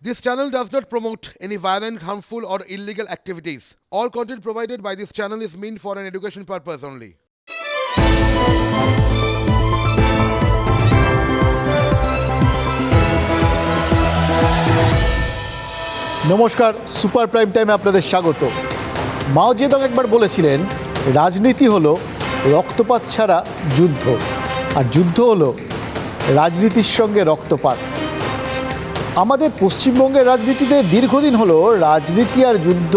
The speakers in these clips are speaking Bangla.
This channel does not promote any violent, harmful, or illegal activities. All content provided by this channel is meant for an education purpose only. নমস্কার, সুপার প্রাইম টাইমে আপনাদের স্বাগত। মাও জেদং একবার বলেছিলেন, রাজনীতি হলো রক্তপাত ছাড়া যুদ্ধ, আর যুদ্ধ হলো রাজনীতির সঙ্গে রক্তপাত। আমাদের পশ্চিমবঙ্গের রাজনীতিতে দীর্ঘদিন হলো রাজনীতি আর যুদ্ধ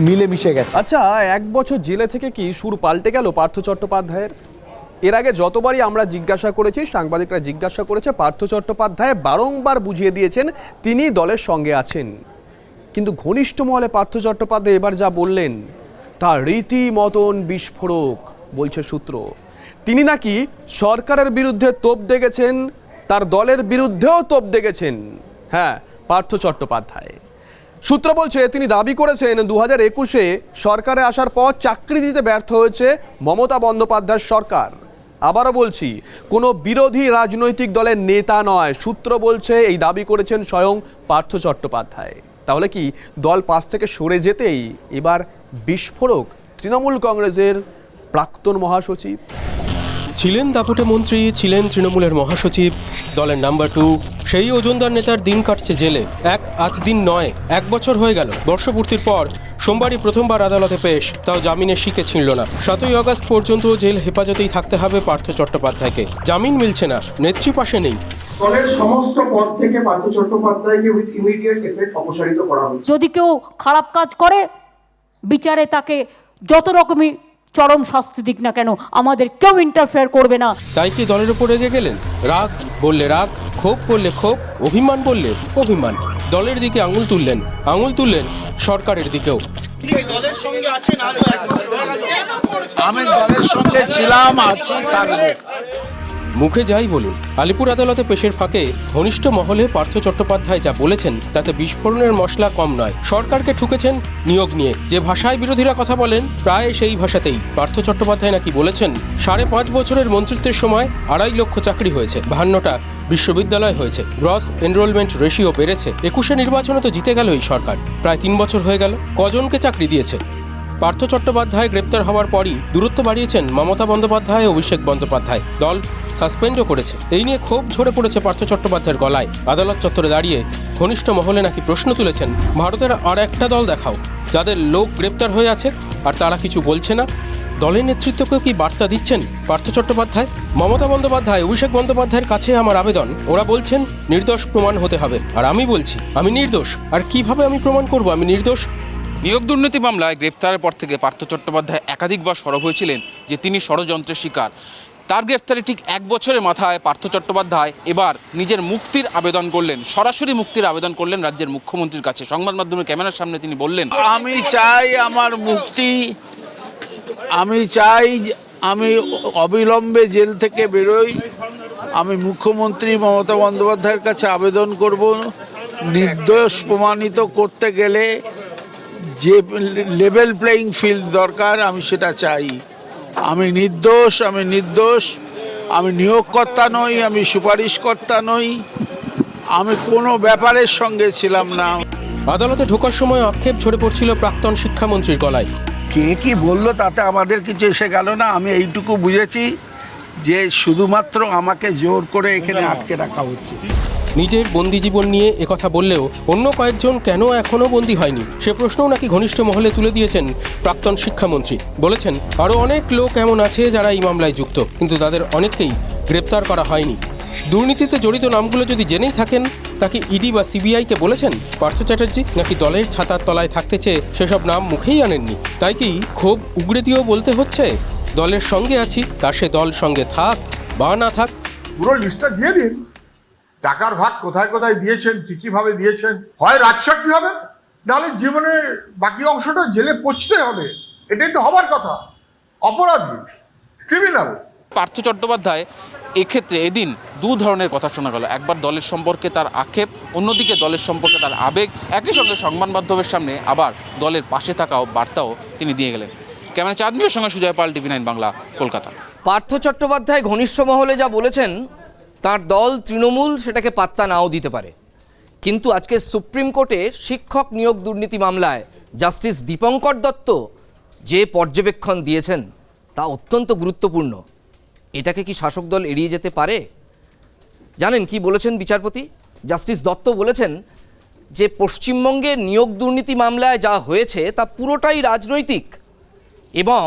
মিলেমিশে গেছে। আচ্ছা, 1 বছর জেলে থেকে কি সুর পাল্টে গেল পার্থ চট্টোপাধ্যায়ের? এর আগে যতবারই আমরা জিজ্ঞাসা করেছি, সাংবাদিকরা জিজ্ঞাসা করেছে, পার্থ চট্টোপাধ্যায় বারংবার বুঝিয়ে দিয়েছেন তিনি দলের সঙ্গে আছেন। কিন্তু ঘনিষ্ঠ মহলে পার্থ চট্টোপাধ্যায় এবার যা বললেন তা রীতিমতন বিস্ফোরক বলছে সূত্র। তিনি নাকি সরকারের বিরুদ্ধে তোপ দেগেছেন, তার দলের বিরুদ্ধেও তোপ দেগেছেন। হ্যাঁ, পার্থ চট্টোপাধ্যায়। সূত্র বলছে তিনি দাবি করেছেন 2021-এ সরকারে আসার পর চাকরি দিতে ব্যর্থ হয়েছে মমতা বন্দ্যোপাধ্যায়ের সরকার। আবারও বলছি, কোনো বিরোধী রাজনৈতিক দলের নেতা নয়। সূত্র বলছে এই দাবি করেছেন স্বয়ং পার্থ চট্টোপাধ্যায়। তাহলে কি দল পাশ থেকে সরে যেতেই এবার বিস্ফোরক তৃণমূল কংগ্রেসের প্রাক্তন মহাসচিব? ছিলেন দাপুটে মন্ত্রী, ছিলেন তৃণমূলের মহাসচিব, দলের নাম্বার 2, সেই ওজনদার নেতার দিন কাটছে জেলে। আজ দিন নয়, 1 বছর হয়ে গেল। বর্ষপূর্তির পর সোমবারই প্রথমবার আদালতে পেশ, তাও জামিনের শিকে ছিঁড়ল না। 7ই আগস্ট পর্যন্ত জেল হেফাজতেই থাকতে হবে পার্থ চট্টোপাধ্যায়কে। জামিন মিলছে না, নেত্রী পাশে নেই। দলের সমস্ত পদ থেকে পার্থ চট্টোপাধ্যায়কে উইথ ইমিডিয়েট এফেক্ট অপসারিত করা হচ্ছে। যদি কেউ খারাপ কাজ করে, বিচারে তাকে যত রকমই চরম শাস্তি দিক না কেন, আমাদের কেউ ইন্টারফেয়ার করবে না। তাই কি দলের উপর রেগে গেলেন? রাগ বললে রাগ, ক্ষোভ বললে ক্ষোভ, অভিমান বললে অভিমান। দলের দিকে আঙুল তুললেন সরকারের দিকেও। আমি দলের সঙ্গে ছিলাম, আছি, থাকবো। মুখে যাই বলুন, আলিপুর আদালতে পেশের ফাঁকে ঘনিষ্ঠ মহলে পার্থ চট্টোপাধ্যায় যা বলেছেন তাতে বিস্ফোরণের মশলা কম নয়। সরকারকে ঠুকেছেন নিয়োগ নিয়ে, যে ভাষায় বিরোধীরা কথা বলেন প্রায় সেই ভাষাতেই। পার্থ চট্টোপাধ্যায় নাকি বলেছেন 5.5 বছরের মন্ত্রিত্বের সময় 2.5 লক্ষ চাকরি হয়েছে, 52টা বিশ্ববিদ্যালয় হয়েছে, গ্রস এনরোলমেন্ট রেশিও বেড়েছে। 21-এ নির্বাচনে তো জিতে গেল এই সরকার, প্রায় 3 বছর হয়ে গেল। কজনকে চাকরি দিয়েছে? পার্থ চট্টোপাধ্যায় গ্রেপ্তার হওয়ার পরই দূরত্ব বাড়িয়েছেন মমতা বন্দ্যোপাধ্যায়, অভিষেক বন্দ্যোপাধ্যায়। দল সাসপেন্ডও করেছে। এই নিয়ে ক্ষোভ ঝরে পড়েছে পার্থ চট্টোপাধ্যায়ের গলায়। আদালত চত্বরে দাঁড়িয়ে ঘনিষ্ঠ মহলে নাকি প্রশ্ন তুলেছেন, ভারতের আর একটা দল দেখাও যাদের লোক গ্রেপ্তার হয়ে আছে আর তারা কিছু বলছে না। দলের নেতৃত্বকেও কি বার্তা দিচ্ছেন পার্থ চট্টোপাধ্যায়? মমতা বন্দ্যোপাধ্যায়, অভিষেক বন্দ্যোপাধ্যায়ের কাছে আমার আবেদন। ওরা বলছেন নির্দোষ প্রমাণ হতে হবে, আর আমি বলছি আমি নির্দোষ। আর কিভাবে আমি প্রমাণ করব আমি নির্দোষ? নিয়োগ দুর্নীতি মামলায় গ্রেফতারের পর থেকে পার্থ চট্টোপাধ্যায় একাধিকবার সরব হয়েছিলেন যে তিনি ষড়যন্ত্রের শিকার। তার গ্রেফতারে ঠিক 1 বছরের মাথায় পার্থ চট্টোপাধ্যায় এবার নিজের মুক্তির আবেদন করলেন, সরাসরি মুক্তির আবেদন করলেন রাজ্যের মুখ্যমন্ত্রীর কাছে। সংবাদ মাধ্যমের ক্যামেরার সামনে তিনি বললেন, আমি চাই আমার মুক্তি, আমি চাই আমি অবিলম্বে জেল থেকে বেরোই। আমি মুখ্যমন্ত্রী মমতা বন্দ্যোপাধ্যায়ের কাছে আবেদন করব, নির্দোষ প্রমাণিত করতে গেলে যে লেভেল প্লেয়িং ফিল্ড দরকার আমি সেটা চাই। আমি নির্দোষ, আমি নিয়োগকর্তা নই, আমি সুপারিশকর্তা নই, আমি কোনো ব্যাপারের সঙ্গে ছিলাম না। আদালতে ঢোকার সময় আক্ষেপ ঝরে পড়ছিল প্রাক্তন শিক্ষামন্ত্রীর গলায়। কে কি বললো তাতে আমাদের কিছু এসে গেল না। আমি এইটুকু বুঝেছি যে শুধুমাত্র আমাকে জোর করে এখানে আটকে রাখা হচ্ছে। নিজের বন্দি জীবন নিয়ে একথা বললেও অন্য কয়েকজন কেন এখনও বন্দী হয়নি সে প্রশ্নও নাকি ঘনিষ্ঠ মহলে তুলে দিয়েছেন প্রাক্তন শিক্ষামন্ত্রী। বলেছেন আরও অনেক লোক এমন আছে যারা এই মামলায় যুক্ত, কিন্তু তাদের অনেককেই গ্রেপ্তার করা হয়নি। দুর্নীতিতে জড়িত নামগুলো যদি জেনেই থাকেন, তাকে ইডি বা সিবিআইকে বলেছেন পার্থ চ্যাটার্জি, নাকি দলের ছাতার তলায় থাকতে চেয়ে সেসব নাম মুখেই আনেননি? তাই কি ক্ষোভ উগড়ে দিয়েও বলতে হচ্ছে দলের সঙ্গে আছি, তার সে দল সঙ্গে থাক বা না থাক? পুরো লিস্টটা দিয়ে দিন, টাকার ভাগ কোথায় কোথায় দিয়েছেন, কি ভাবে দিয়েছেন। হয় রাজশাহী হবে, নাহলে জীবনের বাকি অংশটা জেলে পচতে হবে। এটাই তো হবার কথা। অপরাধী, ক্রিমিনাল। পার্থ চট্টোপাধ্যায় এক্ষেত্রে এদিন 2 ধরনের কথা শোনা গেল। একবার দলের সম্পর্কে তার আক্ষেপ, অন্যদিকে দলের সম্পর্কে তার আবেগ। একই সঙ্গে সংবাদ মাধ্যমের সামনে আবার দলের পাশে থাকাও বার্তাও তিনি দিয়ে গেলেন। ক্যামেরা চাঁদমিয়ার সঙ্গে সুজয় পাল, TV9 বাংলা, কলকাতা। পার্থ চট্টোপাধ্যায় ঘনিষ্ঠ মহলে যা বলেছেন, তার দল তৃণমূল সেটাকে পাত্তা নাও দিতে পারে, কিন্তু আজকে সুপ্রিম কোর্টে শিক্ষক নিয়োগ দুর্নীতি মামলায় জাস্টিস দীপঙ্কর দত্ত যে পর্যবেক্ষণ দিয়েছেন তা অত্যন্ত গুরুত্বপূর্ণ। এটাকে কি শাসক দল এড়িয়ে যেতে পারে? জানেন কি বলেছেন বিচারপতি? জাস্টিস দত্ত বলেছেন যে পশ্চিমবঙ্গে নিয়োগ দুর্নীতি মামলায় যা হয়েছে তা পুরোটাই রাজনৈতিক, এবং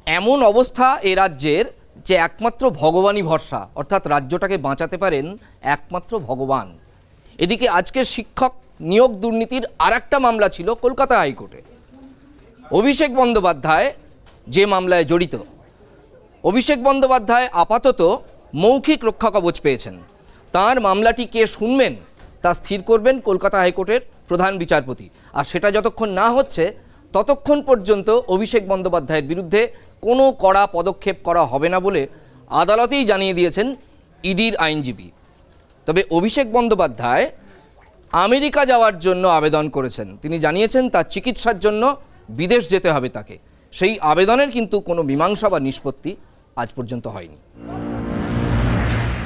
এমন অবস্থা এ রাজ্যের যে একমাত্র ভগবানই ভরসা, অর্থাৎ রাজ্যটাকে বাঁচাতে পারেন একমাত্র ভগবান। এদিকে আজকে শিক্ষক নিয়োগ দুর্নীতির আরেকটা মামলা ছিল কলকাতা হাইকোর্টে। অভিষেক বন্দ্যোপাধ্যায় যে মামলায় জড়িত, অভিষেক বন্দ্যোপাধ্যায় আপাতত মৌখিক রক্ষা কবচ পেয়েছেন। তার মামলাটি কে শুনবেন তা স্থির করবেন কলকাতা হাইকোর্টের প্রধান বিচারপতি, আর সেটা যতক্ষণ না হচ্ছে ততক্ষণ পর্যন্ত অভিষেক বন্দ্যোপাধ্যায়ের বিরুদ্ধে কোনো কড়া পদক্ষেপ করা হবে না বলে আদালতেই জানিয়ে দিয়েছেন ইডির আইনজীবী। তবে অভিষেক বন্দ্যোপাধ্যায় আমেরিকা যাওয়ার জন্য আবেদন করেছেন। তিনি জানিয়েছেন তার চিকিৎসার জন্য বিদেশ যেতে হবে তাকে। সেই আবেদনের কিন্তু কোনো মীমাংসা বা নিষ্পত্তি আজ পর্যন্ত হয়নি।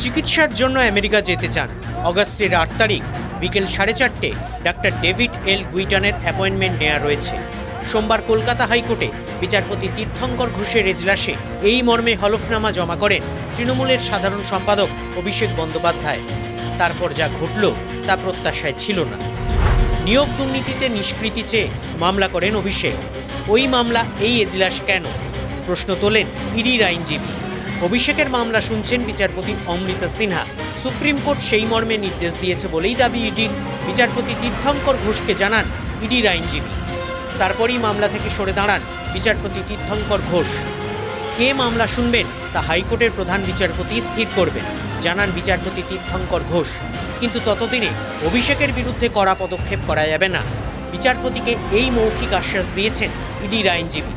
চিকিৎসার জন্য আমেরিকা যেতে চান। অগাস্টের 8 তারিখ বিকেল 4:30 ডাক্তার ডেভিড এল গুইটনের অ্যাপয়েন্টমেন্ট নেওয়া রয়েছে। সোমবার কলকাতা হাইকোর্টে বিচারপতি তীর্থঙ্কর ঘোষের এজলাসে এই মর্মে হলফনামা জমা করেন তৃণমূলের সাধারণ সম্পাদক অভিষেক বন্দ্যোপাধ্যায়। তারপর যা ঘটল তা প্রত্যাশায় ছিল না। নিয়োগ দুর্নীতিতে নিষ্কৃতি চেয়ে মামলা করেন অভিষেক। ওই মামলা এই এজলাস কেন, প্রশ্ন তোলেন ইডির আইনজীবী। অভিষেকের মামলা শুনছেন বিচারপতি অমৃতা সিনহা। সুপ্রিম কোর্ট সেই মর্মে নির্দেশ দিয়েছে বলেই দাবি ইডির। বিচারপতি তীর্থঙ্কর ঘোষকে জানান ইডির আইনজীবী। তারপরই মামলা থেকে সরে দাঁড়ান বিচারপতি তীর্থঙ্কর ঘোষ। কে মামলা শুনবেন তা হাইকোর্টের প্রধান বিচারপতি স্থির করবেন, জানান বিচারপতি তীর্থঙ্কর ঘোষ। কিন্তু ততদিনে অভিষেকের বিরুদ্ধে কড়া পদক্ষেপ করা যাবে না, বিচারপতিকে এই মৌখিক আশ্বাস দিয়েছেন ইডির আইনজীবী।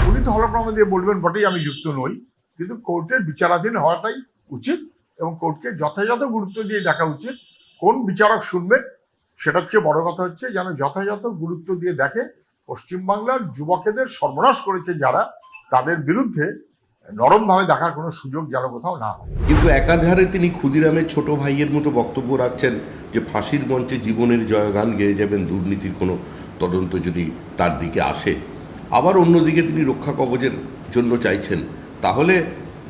উনি তো হলফনামা দিয়ে বলবেন বটেই আমি যুক্ত নই, কিন্তু কোর্টের বিচারাধীন হওয়াটাই উচিত এবং কোর্টকে যথাযথ গুরুত্ব দিয়ে দেখা উচিত। কোন বিচারক শুনবেন সেটা হচ্ছে বড় কথা, হচ্ছে যেন যথাযথ গুরুত্ব দিয়ে দেখে পশ্চিমবাংলার যুবকেদের সর্বনাশ করেছে যারা, তাদের বিরুদ্ধে নরমভাবে দেখার কোনো সুযোগ যেন কোথাও না হয়। কিন্তু একাধারে তিনি ক্ষুদিরামের ছোট ভাইয়ের মতো বক্তব্য রাখছেন যে ফাঁসির মঞ্চে জীবনের জয়গান গেয়ে যাবেন দুর্নীতির কোনো তদন্ত যদি তার দিকে আসে। আবার অন্যদিকে তিনি রক্ষা কবচের জন্য চাইছেন। তাহলে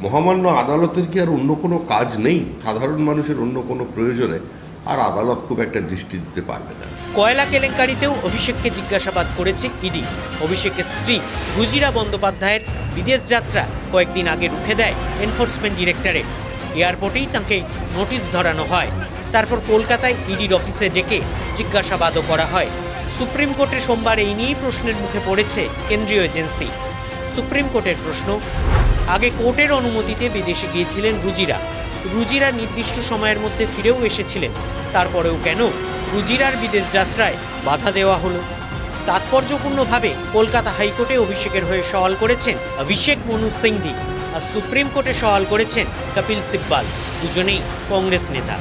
মহামান্য আদালতের কি আর অন্য কোনো কাজ নেই? সাধারণ মানুষের অন্য কোনো প্রয়োজনে আর আদালত খুব একটা দৃষ্টি দিতে পারবে না। কয়লা কেলেঙ্কারিতেও অভিষেককে জিজ্ঞাসাবাদ করেছে ইডি। অভিষেকের স্ত্রী রুজিরা বন্দ্যোপাধ্যায়ের বিদেশ যাত্রা কয়েকদিন আগে রুখে দেয় এনফোর্সমেন্ট ডিরেক্টরেট। এয়ারপোর্টেই তাকে নোটিশ ধরানো হয়। তারপর কলকাতায় ইডির অফিসে ডেকে জিজ্ঞাসাবাদও করা হয়। সুপ্রিম কোর্টে সোমবার এই নিয়েই প্রশ্নের মুখে পড়েছে কেন্দ্রীয় এজেন্সি। সুপ্রিম কোর্টের প্রশ্ন, আগে কোর্টের অনুমতিতে বিদেশে গিয়েছিলেন রুজিরা। রুজিরা নির্দিষ্ট সময়ের মধ্যে ফিরেও এসেছিলেন। তারপরেও কেন রুজিরার বিদেশ যাত্রায় বাধা দেওয়া হলো? তাৎপর্যপূর্ণভাবে কলকাতা হাইকোর্টে অভিষেকের হয়ে সওয়াল করেছেন অভিষেক মনু সিংভি, আর সুপ্রিম কোর্টে সওয়াল করেছেন কপিল সিব্বাল, দুজনেই কংগ্রেস নেতা।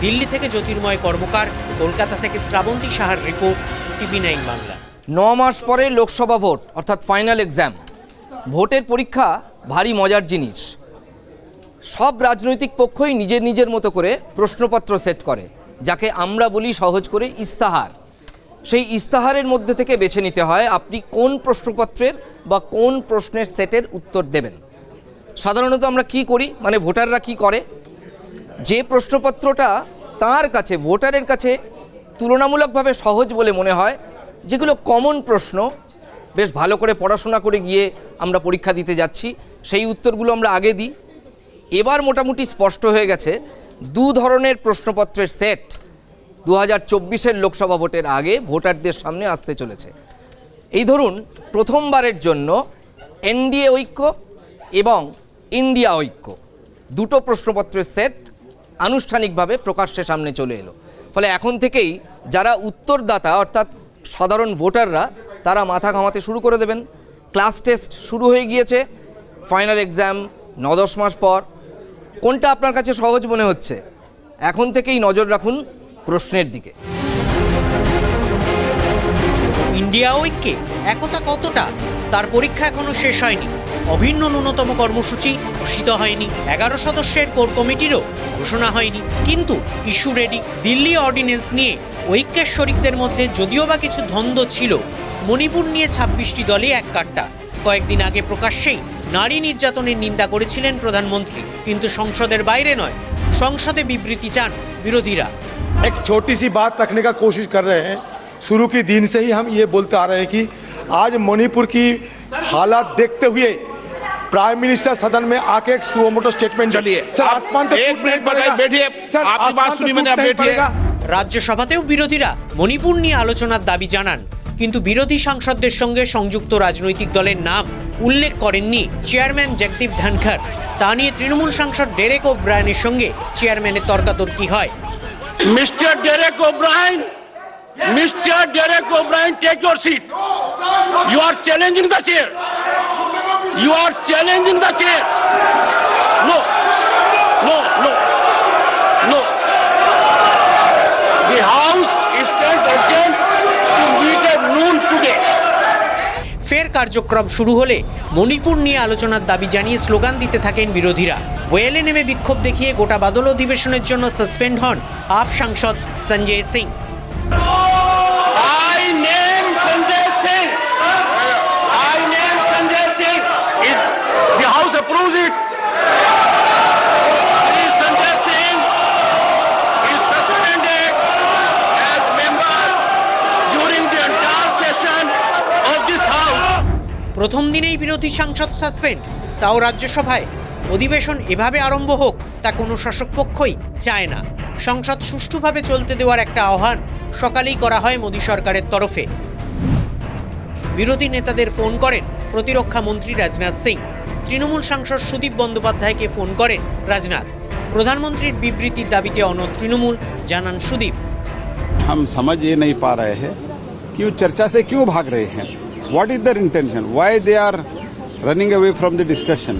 দিল্লি থেকে জ্যোতির্ময় কর্মকার, কলকাতা থেকে শ্রাবন্তী সাহার রিপোর্ট, TV9 বাংলা। 9 মাস পরে লোকসভা ভোট, অর্থাৎ ফাইনাল এক্সাম। ভোটের পরীক্ষা ভারী মজার জিনিস। সব রাজনৈতিক পক্ষই নিজের নিজের মতো করে প্রশ্নপত্র সেট করে, যাকে আমরা বলি সহজ করে ইস্তাহার। সেই ইস্তাহারের মধ্যে থেকে বেছে নিতে হয় আপনি কোন প্রশ্নপত্রের বা কোন প্রশ্নের সেটের উত্তর দেবেন। সাধারণত আমরা কি করি, মানে ভোটাররা কি করে, যে প্রশ্নপত্রটা তার কাছে, ভোটারের কাছে তুলনামূলকভাবে সহজ বলে মনে হয়, যেগুলো কমন প্রশ্ন, বেশ ভালো করে পড়াশোনা করে গিয়ে আমরা পরীক্ষা দিতে যাচ্ছি, সেই উত্তরগুলো আমরা আগে দিই। এবার মোটামুটি স্পষ্ট হয়ে গেছে 2 ধরনের প্রশ্নপত্রের সেট 2024-এর লোকসভা ভোটের আগে ভোটারদের সামনে আসতে চলেছে। এই ধরুন, প্রথমবারের জন্য এনডিএ ঐক্য এবং ইন্ডিয়া ঐক্য, দুটো প্রশ্নপত্রের সেট আনুষ্ঠানিকভাবে প্রকাশ্যে সামনে চলে এলো। ফলে এখন থেকেই যারা উত্তরদাতা অর্থাৎ সাধারণ ভোটাররা, তারা মাথা ঘামাতে শুরু করে দেবেন। ক্লাস টেস্ট শুরু হয়ে গিয়েছে, ফাইনাল এক্সাম 9-10 মাস পর। কোনটা আপনার কাছে সহজ মনে হচ্ছে? এখন থেকেই নজর রাখুন প্রশ্নের দিকে। ইন্ডিয়া ঐক্যে একতা কতটা, তার পরীক্ষা এখনো শেষ হয়নি। অভিন্ন ন্যূনতম কর্মসূচি ঘোষিত হয়নি, 11 সদস্যের কোর কমিটিরও ঘোষণা হয়নি। কিন্তু ইস্যু রেডি। দিল্লি অর্ডিন্যান্স নিয়ে ঐক্যের শরিকদের মধ্যে যদিও বা কিছু দ্বন্দ্ব ছিল, মণিপুর নিয়ে 26টি দলই এক কাট্টা। কয়েকদিন আগে প্রকাশ্যেই নারী নির্যাতনের নিন্দা করেছিলেন প্রধানমন্ত্রী, কিন্তু সংসদের বাইরে নয়, সংসদে বিবৃতি চান বিরোধীরা। एक छोटी सी बात रखने का कोशिश कर रहे हैं। शुरू के दिन से ही हम ये बोलते आ रहे हैं कि आज मणिपुर की हालात देखते हुए प्राइम मिनिस्टर सदन में आके एक सुमोटो स्टेटमेंट चलिए सर, आसमान तो एक मिनट बैठिए सर, आपकी बात सुनी मैंने, आप बैठिए। রাজ্যসভাতেও বিরোধীরা মণিপুর নিয়ে আলোচনার দাবি জানান, কিন্তু বিরোধী সাংসদদের সঙ্গে সংযুক্ত রাজনৈতিক দলের নাম উল্লেখ করেননি চেয়ারম্যান জগদীপ ধনখড়। তা নিয়ে তৃণমূল সাংসদ ডেরেক ওব্রায়ানের সঙ্গে চেয়ারম্যানের তর্কাতর্কি হয়। Mr. Derek O'Brien, take your seat. You are challenging the chair. You are challenging the chair. No. The House stands adjourned to meet at noon today. ফের কার্যক্রম শুরু হলে মণিপুর নিয়ে আলোচনার দাবি জানিয়ে স্লোগান দিতে থাকেন বিরোধীরা। ওয়েলে নেমে বিক্ষোভ দেখিয়ে গোটা বাদল অধিবেশনের জন্য সাসপেন্ড হন আপ সাংসদ Sanjay Singh. I name Sanjay Singh. If the House approves it, Sanjay Singh is suspended as member during the entire session of this House. প্রথম দিনেই বিরোধী সাংসদ সাসপেন্ড, তাও রাজ্যসভায়। অধিবেশন এভাবে আরম্ভ হোক তা কোনো শাসক পক্ষই চায় না। সংসদ সুষ্ঠুভাবে চলতে দেওয়ার একটা আহ্বান সকালেই করা হয় মোদী সরকারের তরফে। বিরোধী নেতাদের ফোন করেন প্রতিরক্ষা মন্ত্রী রাজনাথ সিং। তৃণমূল সাংসদ সুদীপ বন্দ্যোপাধ্যায়কে ফোন করেন রাজনাথ। প্রধানমন্ত্রীর বিবৃতির দাবিতে অনড় তৃণমূল, জানান সুদীপ। हम समझ ये नहीं पा रहे हैं कि वो चर्चा से क्यों भाग रहे हैं। What is their intention, why they are running away from the discussion.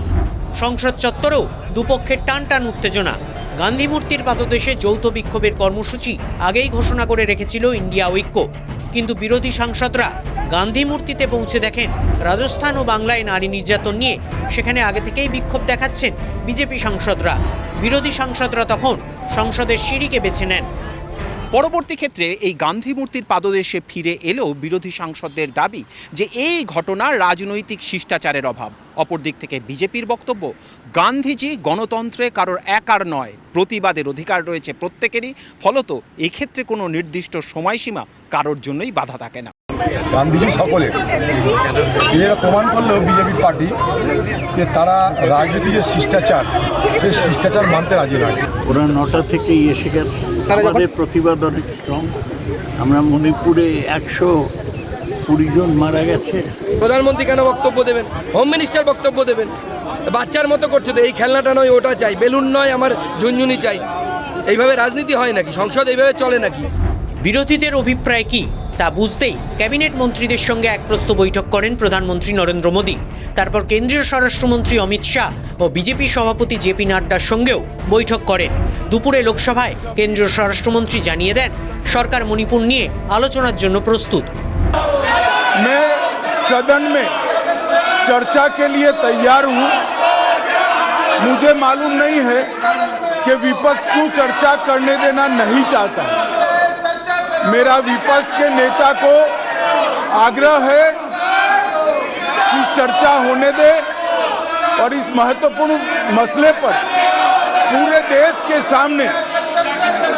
সংসদ চত্বরেও দুপক্ষের টান উত্তেজনা। গান্ধী মূর্তির পাদদেশে যৌথ বিক্ষোভের কর্মসূচি আগেই ঘোষণা করে রেখেছিল ইন্ডিয়া ঐক্য, কিন্তু বিরোধী সাংসদরা গান্ধী মূর্তিতে পৌঁছে দেখেন রাজস্থান ও বাংলায় নারী নির্যাতন নিয়ে সেখানে আগে থেকেই বিক্ষোভ দেখাচ্ছেন বিজেপি সাংসদরা। বিরোধী সাংসদরা তখন সংসদের সিঁড়িকে বেছে নেন। পরবর্তী ক্ষেত্রে এই গান্ধী মূর্তির পাদদেশে ফিরে এলেও বিরোধী সাংসদদের দাবি যে এই ঘটনা রাজনৈতিক শিষ্টাচারের অভাব। অপরদিক থেকে বিজেপির বক্তব্য, গান্ধীজি গণতন্ত্রে কারোর একার নয়, প্রতিবাদের অধিকার রয়েছে প্রত্যেকেরই, ফলত এক্ষেত্রে কোনো নির্দিষ্ট সময়সীমা কারোর জন্যই বাধা থাকে না। গান্ধীজি সকলের, এরা প্রমাণ করলো বিজেপি পার্টি যে তারা রাজনীতি যে শিষ্টাচার, সেই শিষ্টাচার মানতে রাজি নয়। ওরা 9টা থেকেই এসে গেছে। আমাদের প্রতিবাদ অনেক স্ট্রং। আমরা মণিপুরে 120 জন মারা গেছে। প্রধানমন্ত্রী কেন বক্তব্য দেবেন? হোম মিনিস্টার বক্তব্য দেবেন। বাচ্চার মতো করছে তো, এই খেলনাটা নয় ওটা চাই, বেলুন নয় আমার ঝুনঝুনি চাই। এইভাবে রাজনীতি হয় নাকি? সংসদ এইভাবে চলে নাকি? বিরোধীদের অভিপ্রায় কি তা বুঝতেই ক্যাবিনেট মন্ত্রীদের সঙ্গে এক প্রস্ত বৈঠক করেন প্রধানমন্ত্রী নরেন্দ্র মোদী। তারপর কেন্দ্রীয় স্বরাষ্ট্রমন্ত্রী অমিত শাহ ও বিজেপি সভাপতি জেপি নাড্ডার সঙ্গেও বৈঠক করেন। দুপুরে লোকসভায় কেন্দ্রীয় স্বরাষ্ট্রমন্ত্রী জানিয়ে দেন সরকার মণিপুর নিয়ে আলোচনার জন্য প্রস্তুত। मैं सदन में चर्चा के लिए तैयार हूं। मुझे मालूम नहीं है कि विपक्ष क्यों चर्चा करने देना नहीं चाहता। मेरा विपक्ष के नेता को आग्रह है कि चर्चा होने दे और इस महत्वपूर्ण मसले पर पूरे देश के सामने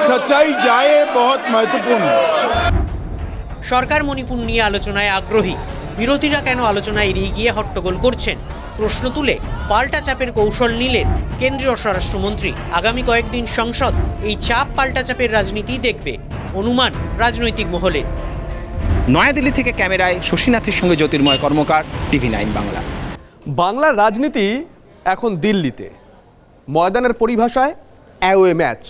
सच्चाई जाए, बहुत महत्वपूर्ण है। সরকার মণিপুর নিয়ে আলোচনায় আগ্রহী, বিরোধীরা কেন আলোচনা এড়িয়ে গিয়ে হট্টগোল করছেন প্রশ্ন তুলে পাল্টা চাপের কৌশল নিলেন কেন্দ্রীয় স্বরাষ্ট্রমন্ত্রী। আগামী কয়েকদিন সংসদ এই চাপ পাল্টা চাপের রাজনীতি দেখবে, অনুমান রাজনৈতিক মহলে। নয়াদিল্লি থেকে ক্যামেরায় শশীনাথের সঙ্গে জ্যোতির্ময় কর্মকার, TV9 বাংলা। বাংলার রাজনীতি এখন দিল্লিতে, ময়দানের পরিভাষায় অ্যাওয়ে ম্যাচ।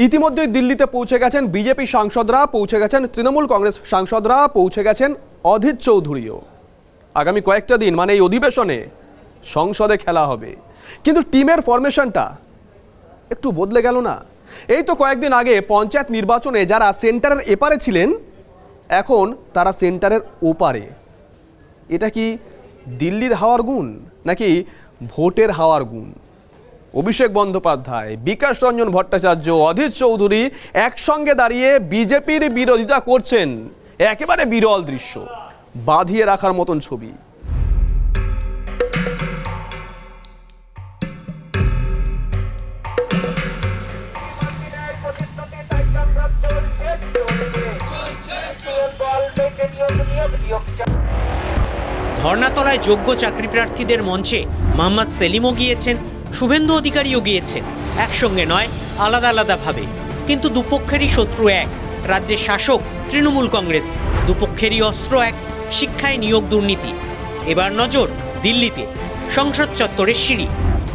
ইতিমধ্যেই দিল্লিতে পৌঁছে গেছেন বিজেপি সাংসদরা, পৌঁছে গেছেন তৃণমূল কংগ্রেস সাংসদরা, পৌঁছে গেছেন অধীর চৌধুরীও। আগামী কয়েকটা দিন মানে এই অধিবেশনে সংসদে খেলা হবে, কিন্তু টিমের ফরমেশনটা একটু বদলে গেল না? এই তো কয়েকদিন আগে পঞ্চায়েত নির্বাচনে যারা সেন্টারের এপারে ছিলেন, এখন তারা সেন্টারের ওপারে। এটা কি দিল্লির হাওয়ার গুণ নাকি ভোটের হাওয়ার গুণ? অভিষেক বন্দ্যোপাধ্যায়, বিকাশ রঞ্জন ভট্টাচার্য, অধীর চৌধুরী একসঙ্গে দাঁড়িয়ে বিজেপির বিরোধিতা করছেন। একেবারে বিরল দৃশ্য, বাঁধিয়ে রাখার মতন ছবি। ধর্নাতলায় যোগ্য চাকরি প্রার্থীদের মঞ্চে মোহাম্মদ সেলিমও গিয়েছেন, শুভেন্দু অধিকারীও গিয়েছেন, একসঙ্গে নয় আলাদা আলাদাভাবে। কিন্তু দুপক্ষেরই শত্রু এক, রাজ্যের শাসক তৃণমূল কংগ্রেস। দুপক্ষেরই অস্ত্র এক, শিক্ষায় নিয়োগ দুর্নীতি। এবার নজর দিল্লিতে, সংসদ চত্বরের সিঁড়ি,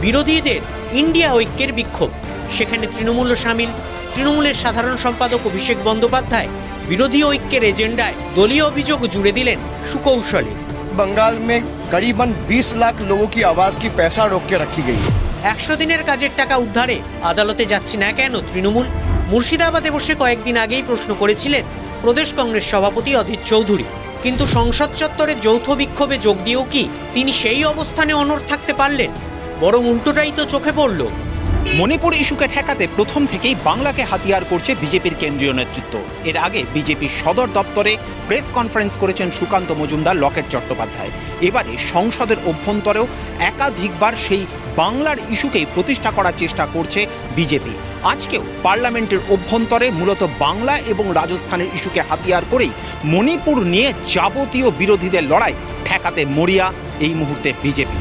বিরোধীদের ইন্ডিয়া ঐক্যের বিক্ষোভ। সেখানে তৃণমূলও সামিল। তৃণমূলের সাধারণ সম্পাদক অভিষেক বন্দ্যোপাধ্যায় বিরোধী ঐক্যের এজেন্ডায় দলীয় অভিযোগ জুড়ে দিলেন সুকৌশলে। बंगाल में करीबन 20 लाख लोगों की आवाज की पैसा रोक के रखी गई है। 100 দিনের কাজের টাকা উদ্ধারে আদালতে যাচ্ছে না কেন তৃণমূল? মুর্শিদাবাদে বসে কয়েকদিন আগেই প্রশ্ন করেছিলেন প্রদেশ কংগ্রেস সভাপতি অধীর চৌধুরী। কিন্তু সংসদ চত্বরে যৌথ বিক্ষোভে যোগ দিয়েও কি তিনি সেই অবস্থানে অনড় থাকতে পারলেন? বরং উল্টোটাই তো চোখে পড়ল। মণিপুর ইস্যুকে ঠেকাতে প্রথম থেকেই বাংলাকে হাতিয়ার করছে বিজেপির কেন্দ্রীয় নেতৃত্ব। এর আগে বিজেপির সদর দপ্তরে প্রেস কনফারেন্স করেছেন সুকান্ত মজুমদার, লকেট চট্টোপাধ্যায়। এবারে সংসদের অভ্যন্তরেও একাধিকবার সেই বাংলার ইস্যুকেই প্রতিষ্ঠা করার চেষ্টা করছে বিজেপি। আজকেও পার্লামেন্টের অভ্যন্তরে মূলত বাংলা এবং রাজস্থানের ইস্যুকে হাতিয়ার করেই মণিপুর নিয়ে যাবতীয় বিরোধীদের লড়াই ঠেকাতে মরিয়া এই মুহূর্তে বিজেপি।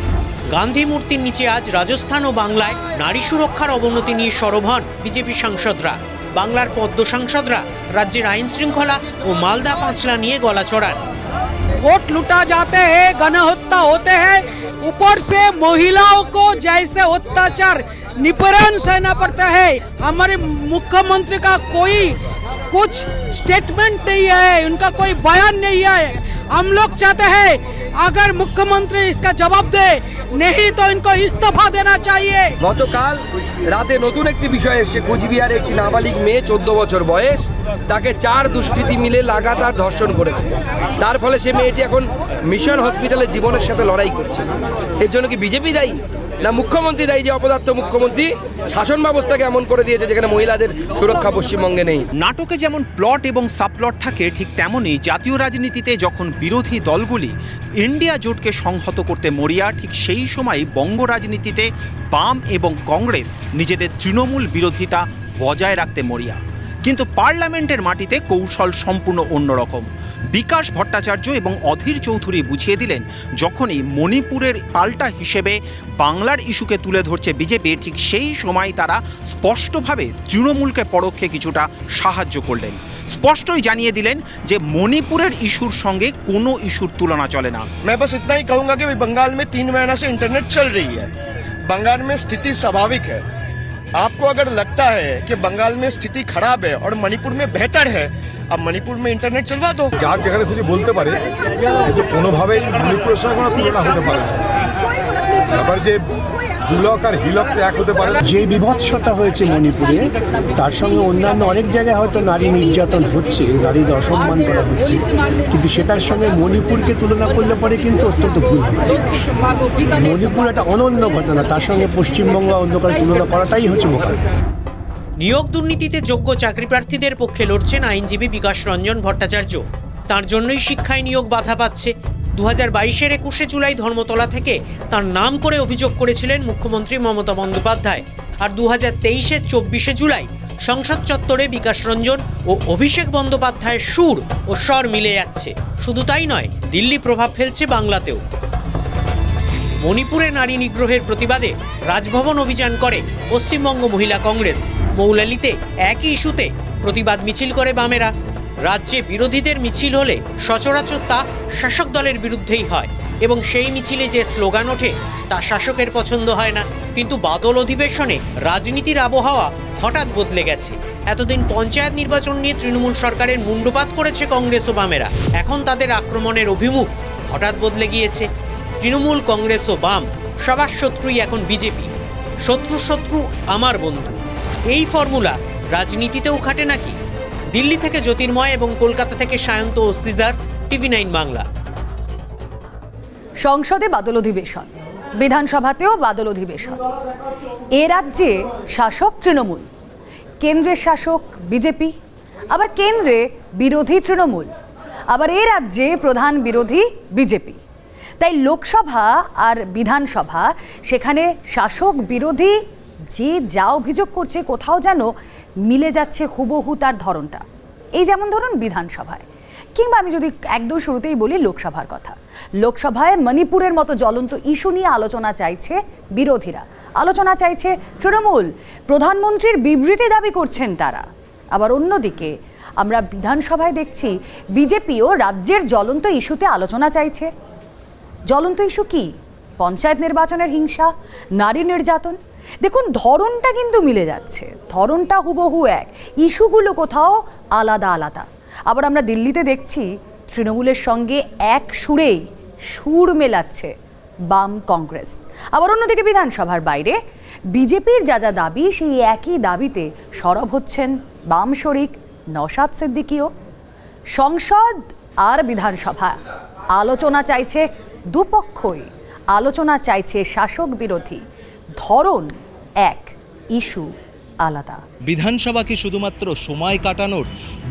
গান্ধী মূর্তির নিচে আজ রাজস্থান ও বাংলায় নারী সুরক্ষার অবনতি নিয়ে সরব হন বিজেপি সাংসদরা। বাংলার পদ্ম সাংসদরা রাজ্যের আইন শৃঙ্খলা ও মালদা পাঁচলা নিয়ে গলা চড়ান। वोट लुटा जाते हैं, गणहत्या होते हैं, ऊपर से महिलाओं को जैसे अत्याचार निपीड़न सहना पड़ता है। हमारे मुख्यमंत्री का कोई कुछ स्टेटमेंट नहीं है, उनका कोई बयान नहीं है। हम लोग चाहते हैं अगर मुख्यमंत्री इसका जवाब दे, नहीं तो इनको इस्तीफा देना चाहिए। গতকাল রাতে নতুন একটি বিষয় এসেছে। কোচবিহারে একটি নাবালিক মেয়ে 14 বছর বয়স, তাকে 4 দুষ্কৃতী মিলে লাগাতার ধর্ষণ করেছে। তার ফলে সে মেয়েটি এখন মিশন হসপিটালে জীবনের সাথে লড়াই করছে। এর জন্য কি বিজেপি দায়ী না মুখ্যমন্ত্রী দায়ী যে অপদার্থ মুখ্যমন্ত্রী শাসন ব্যবস্থাকে এমন করে দিয়েছে যেখানে মহিলাদের সুরক্ষা পশ্চিমবঙ্গে নেই? নাটকে যেমন প্লট এবং সাবপ্লট থাকে, ঠিক তেমনই জাতীয় রাজনীতিতে যখন বিরোধী দলগুলি ইন্ডিয়া জোটকে সংহত করতে মরিয়া, ঠিক সেই সময় বঙ্গ রাজনীতিতে বাম এবং কংগ্রেস নিজেদের তৃণমূল বিরোধিতা বজায় রাখতে মরিয়া। কিন্তু পার্লামেন্টের মাটিতে কৌশল সম্পূর্ণ অন্যরকম। বিকাশ ভট্টাচার্য এবং অধীর চৌধুরী বুঝিয়ে দিলেন, যখনই মণিপুরের পাল্টা হিসেবে বাংলার ইস্যুকে তুলে ধরছে বিজেপি, ঠিক সেই সময় তারা স্পষ্টভাবে তৃণমূলকে পরোক্ষে কিছুটা সাহায্য করলেন। স্পষ্টই জানিয়ে দিলেন যে মণিপুরের ইস্যুর সঙ্গে কোনো ইস্যুর তুলনা চলে না। मैं बस इतना ही कहूंगा कि बंगाल में 3 महीना से इंटरनेट चल रही है। बंगाल में स्थिति स्वाभाविक है। आपको अगर लगता है कि बंगाल में स्थिति खराब है और मणिपुर में बेहतर है, अब मणिपुर में इंटरनेट चलवा दो। যার যেখানে খুশি বলতে পারে যে কোনোভাবেই মণিপুরের সঙ্গে কোনো তুলনা হতে পারে না। আবার যে জুলক আর হিলক তো এক হতে পারে না। যে বিভৎসতা হয়েছে মণিপুরে, তার সঙ্গে অন্যান্য অনেক জায়গায় হয়তো নারী নির্যাতন হচ্ছে, নারীদের অসম্মান করা হচ্ছে, কিন্তু সেটার সঙ্গে মণিপুরকে তুলনা করলে পরে কিন্তু অত্যন্ত ভুল হবে। মণিপুর একটা অনন্য ঘটনা, তার সঙ্গে পশ্চিমবঙ্গ অন্য কারো তুলনা করাটাই হচ্ছে বোকার। নিয়োগ দুর্নীতিতে যোগ্য চাকরি প্রার্থীদের পক্ষে লড়ছেন আইনজীবী বিকাশ রঞ্জন ভট্টাচার্য। তার জন্যই শিক্ষায় নিয়োগ বাধা পাচ্ছে। 2022-এর 21শে জুলাই ধর্মতলা থেকে তার নাম করে অভিযোগ করেছিলেন মুখ্যমন্ত্রী মমতা বন্দ্যোপাধ্যায়। আর 2023-এর 24শে জুলাই সংসদ চত্বরে বিকাশ রঞ্জন ও অভিষেক বন্দ্যোপাধ্যায়ের সুর ও স্বর মিলে যাচ্ছে। শুধু তাই নয়, দিল্লি প্রভাব ফেলছে বাংলাতেও। মণিপুরে নারী নিগ্রহের প্রতিবাদে রাজভবন অভিযান করে পশ্চিমবঙ্গ মহিলা কংগ্রেস। মৌলালিতে একই ইস্যুতে প্রতিবাদ মিছিল করে বামেরা। রাজ্যে বিরোধীদের মিছিল হলে সচরাচর তা শাসক দলের বিরুদ্ধেই হয় এবং সেই মিছিলে যে স্লোগান ওঠে তা শাসকের পছন্দ হয় না। কিন্তু বাদল অধিবেশনে রাজনীতির আবহাওয়া হঠাৎ বদলে গেছে। এতদিন পঞ্চায়েত নির্বাচন নিয়ে তৃণমূল সরকারের মুণ্ডপাত করেছে কংগ্রেস ও বামেরা। এখন তাদের আক্রমণের অভিমুখ হঠাৎ বদলে গিয়েছে। তৃণমূল, কংগ্রেস ও বাম সবার শত্রুই এখন বিজেপি। শত্রু শত্রু আমার বন্ধু, এই ফর্মুলা রাজনীতিতেও খাটে নাকি? দিল্লি থেকে জ্যোতির্ময় এবং কলকাতা থেকে সায়ন্ত ও সিজার, TV9 বাংলা। সংসদে বাদল অধিবেশন, বিধানসভাতেও বাদল অধিবেশন। এ রাজ্যে শাসক তৃণমূল, কেন্দ্রের শাসক বিজেপি, আবার কেন্দ্রে বিরোধী তৃণমূল, আবার এ রাজ্যে প্রধান বিরোধী বিজেপি। তাই লোকসভা আর বিধানসভা সেখানে শাসক বিরোধী যে যা অভিযোগ করছে কোথাও যেন মিলে যাচ্ছে হুবহু তার ধরনটা। এই যেমন ধরুন বিধানসভায়, কিংবা আমি যদি একদম শুরুতেই বলি লোকসভার কথা, লোকসভায় মণিপুরের মতো জ্বলন্ত ইস্যু নিয়ে আলোচনা চাইছে বিরোধীরা, আলোচনা চাইছে তৃণমূল, প্রধানমন্ত্রীর বিবৃতি দাবি করছেন তারা। আবার অন্যদিকে আমরা বিধানসভায় দেখছি বিজেপিও রাজ্যের জ্বলন্ত ইস্যুতে আলোচনা চাইছে। জ্বলন্ত ইস্যু কি? পঞ্চায়েত নির্বাচনের হিংসা, নারী নির্যাতন। দেখুন ধরনটা কিন্তু মিলে যাচ্ছে, ধরনটা হুবহু এক, ইস্যুগুলো কোথাও আলাদা আলাদা। আবার আমরা দিল্লিতে দেখছি তৃণমূলের সঙ্গে এক সুরেই সুর মেলাচ্ছে বাম কংগ্রেস। আবার অন্যদিকে বিধানসভার বাইরে বিজেপির যা যা দাবি সেই একই দাবিতে সরব হচ্ছেন বাম শরিক নওশাদ সিদ্দিকীও। সংসদ আর বিধানসভা আলোচনা চাইছে দুপক্ষই, আলোচনা চাইছে শাসক বিরোধী, ধরন এক, ইস্যু আলাদা। বিধানসভা কি শুধুমাত্র সময় কাটানোর,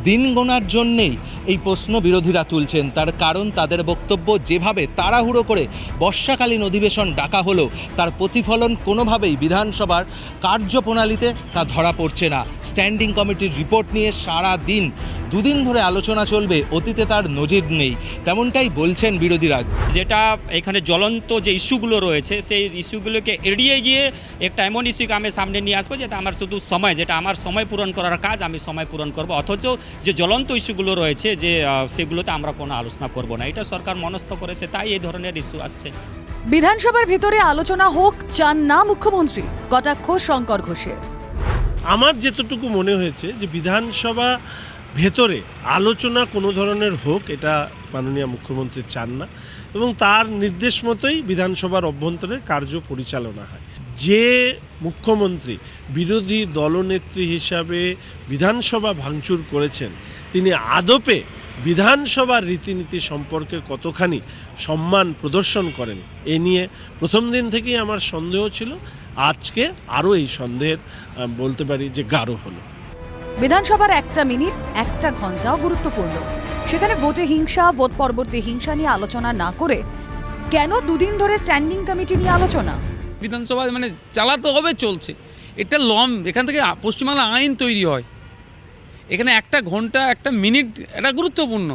দিন গোনার জন্যেই এই প্রশ্ন বিরোধীরা তুলছেন? তার কারণ তাদের বক্তব্য, যেভাবে তাড়াহুড়ো করে বর্ষাকালীন অধিবেশন ডাকা হলো তার প্রতিফলন কোনোভাবেই বিধানসভার কার্যপ্রণালীতে তা ধরা পড়ছে না। স্ট্যান্ডিং কমিটির রিপোর্ট নিয়ে সারা দিন, দুদিন ধরে আলোচনা চলবে, অতীতে তার নজির নেই, তেমনটাই বলছেন বিরোধীরা। যেটা এখানে জ্বলন্ত যে ইস্যুগুলো রয়েছে সেই ইস্যুগুলোকে এড়িয়ে গিয়ে একটা এমন ইস্যুকে আমি সামনে নিয়ে আসবো যেটা আমার শুধু সময়, যেটা আমার সময় পূরণ করার কাজ, আমি সময় পূরণ করব, অথচ যে জ্বলন্ত ইস্যুগুলো রয়েছে যে সেগুলোতে আমরা কোনো আলোচনা করব না। এটা সরকার মনস্থ করেছে, তাই এই ধরনের ইস্যু আসছে। বিধানসভার ভিতরে আলোচনা হোক চান না মুখ্যমন্ত্রী, কটাক্ষ শঙ্কর ঘোষের। আমার যেতটুকু মনে হয়েছে যে বিধানসভা ভেতরে আলোচনা কোনো ধরনের হোক এটা মাননীয় মুখ্যমন্ত্রী চান না, এবং তার নির্দেশ মতোই বিধানসভার অভ্যন্তরে কার্য পরিচালনা হয়। যে মুখ্যমন্ত্রী বিরোধী দলনেত্রী হিসাবে বিধানসভা ভাঙচুর করেছেন, তিনি আদপে বিধানসভার রীতিনীতি সম্পর্কে কতখানি সম্মান প্রদর্শন করেন, এ নিয়ে প্রথম দিন থেকেই আমার সন্দেহ ছিল। আজকে আরও এই সন্দেহের বলতে পারি যে গাঢ় হলো। বিধানসভার একটা মিনিট, একটা ঘন্টাও গুরুত্বপূর্ণ। সেখানে ভোটে হিংসা, ভোট পরবর্তী হিংসা নিয়ে আলোচনা না করে কেন দুদিন ধরে স্ট্যান্ডিং কমিটি নিয়ে আলোচনা? বিধানসভা মানে চালাতে হবে, চলছে, এটা এখান থেকে পশ্চিমবাংলা আইন তৈরি হয়, এখানে একটা ঘন্টা একটা মিনিট এটা গুরুত্বপূর্ণ,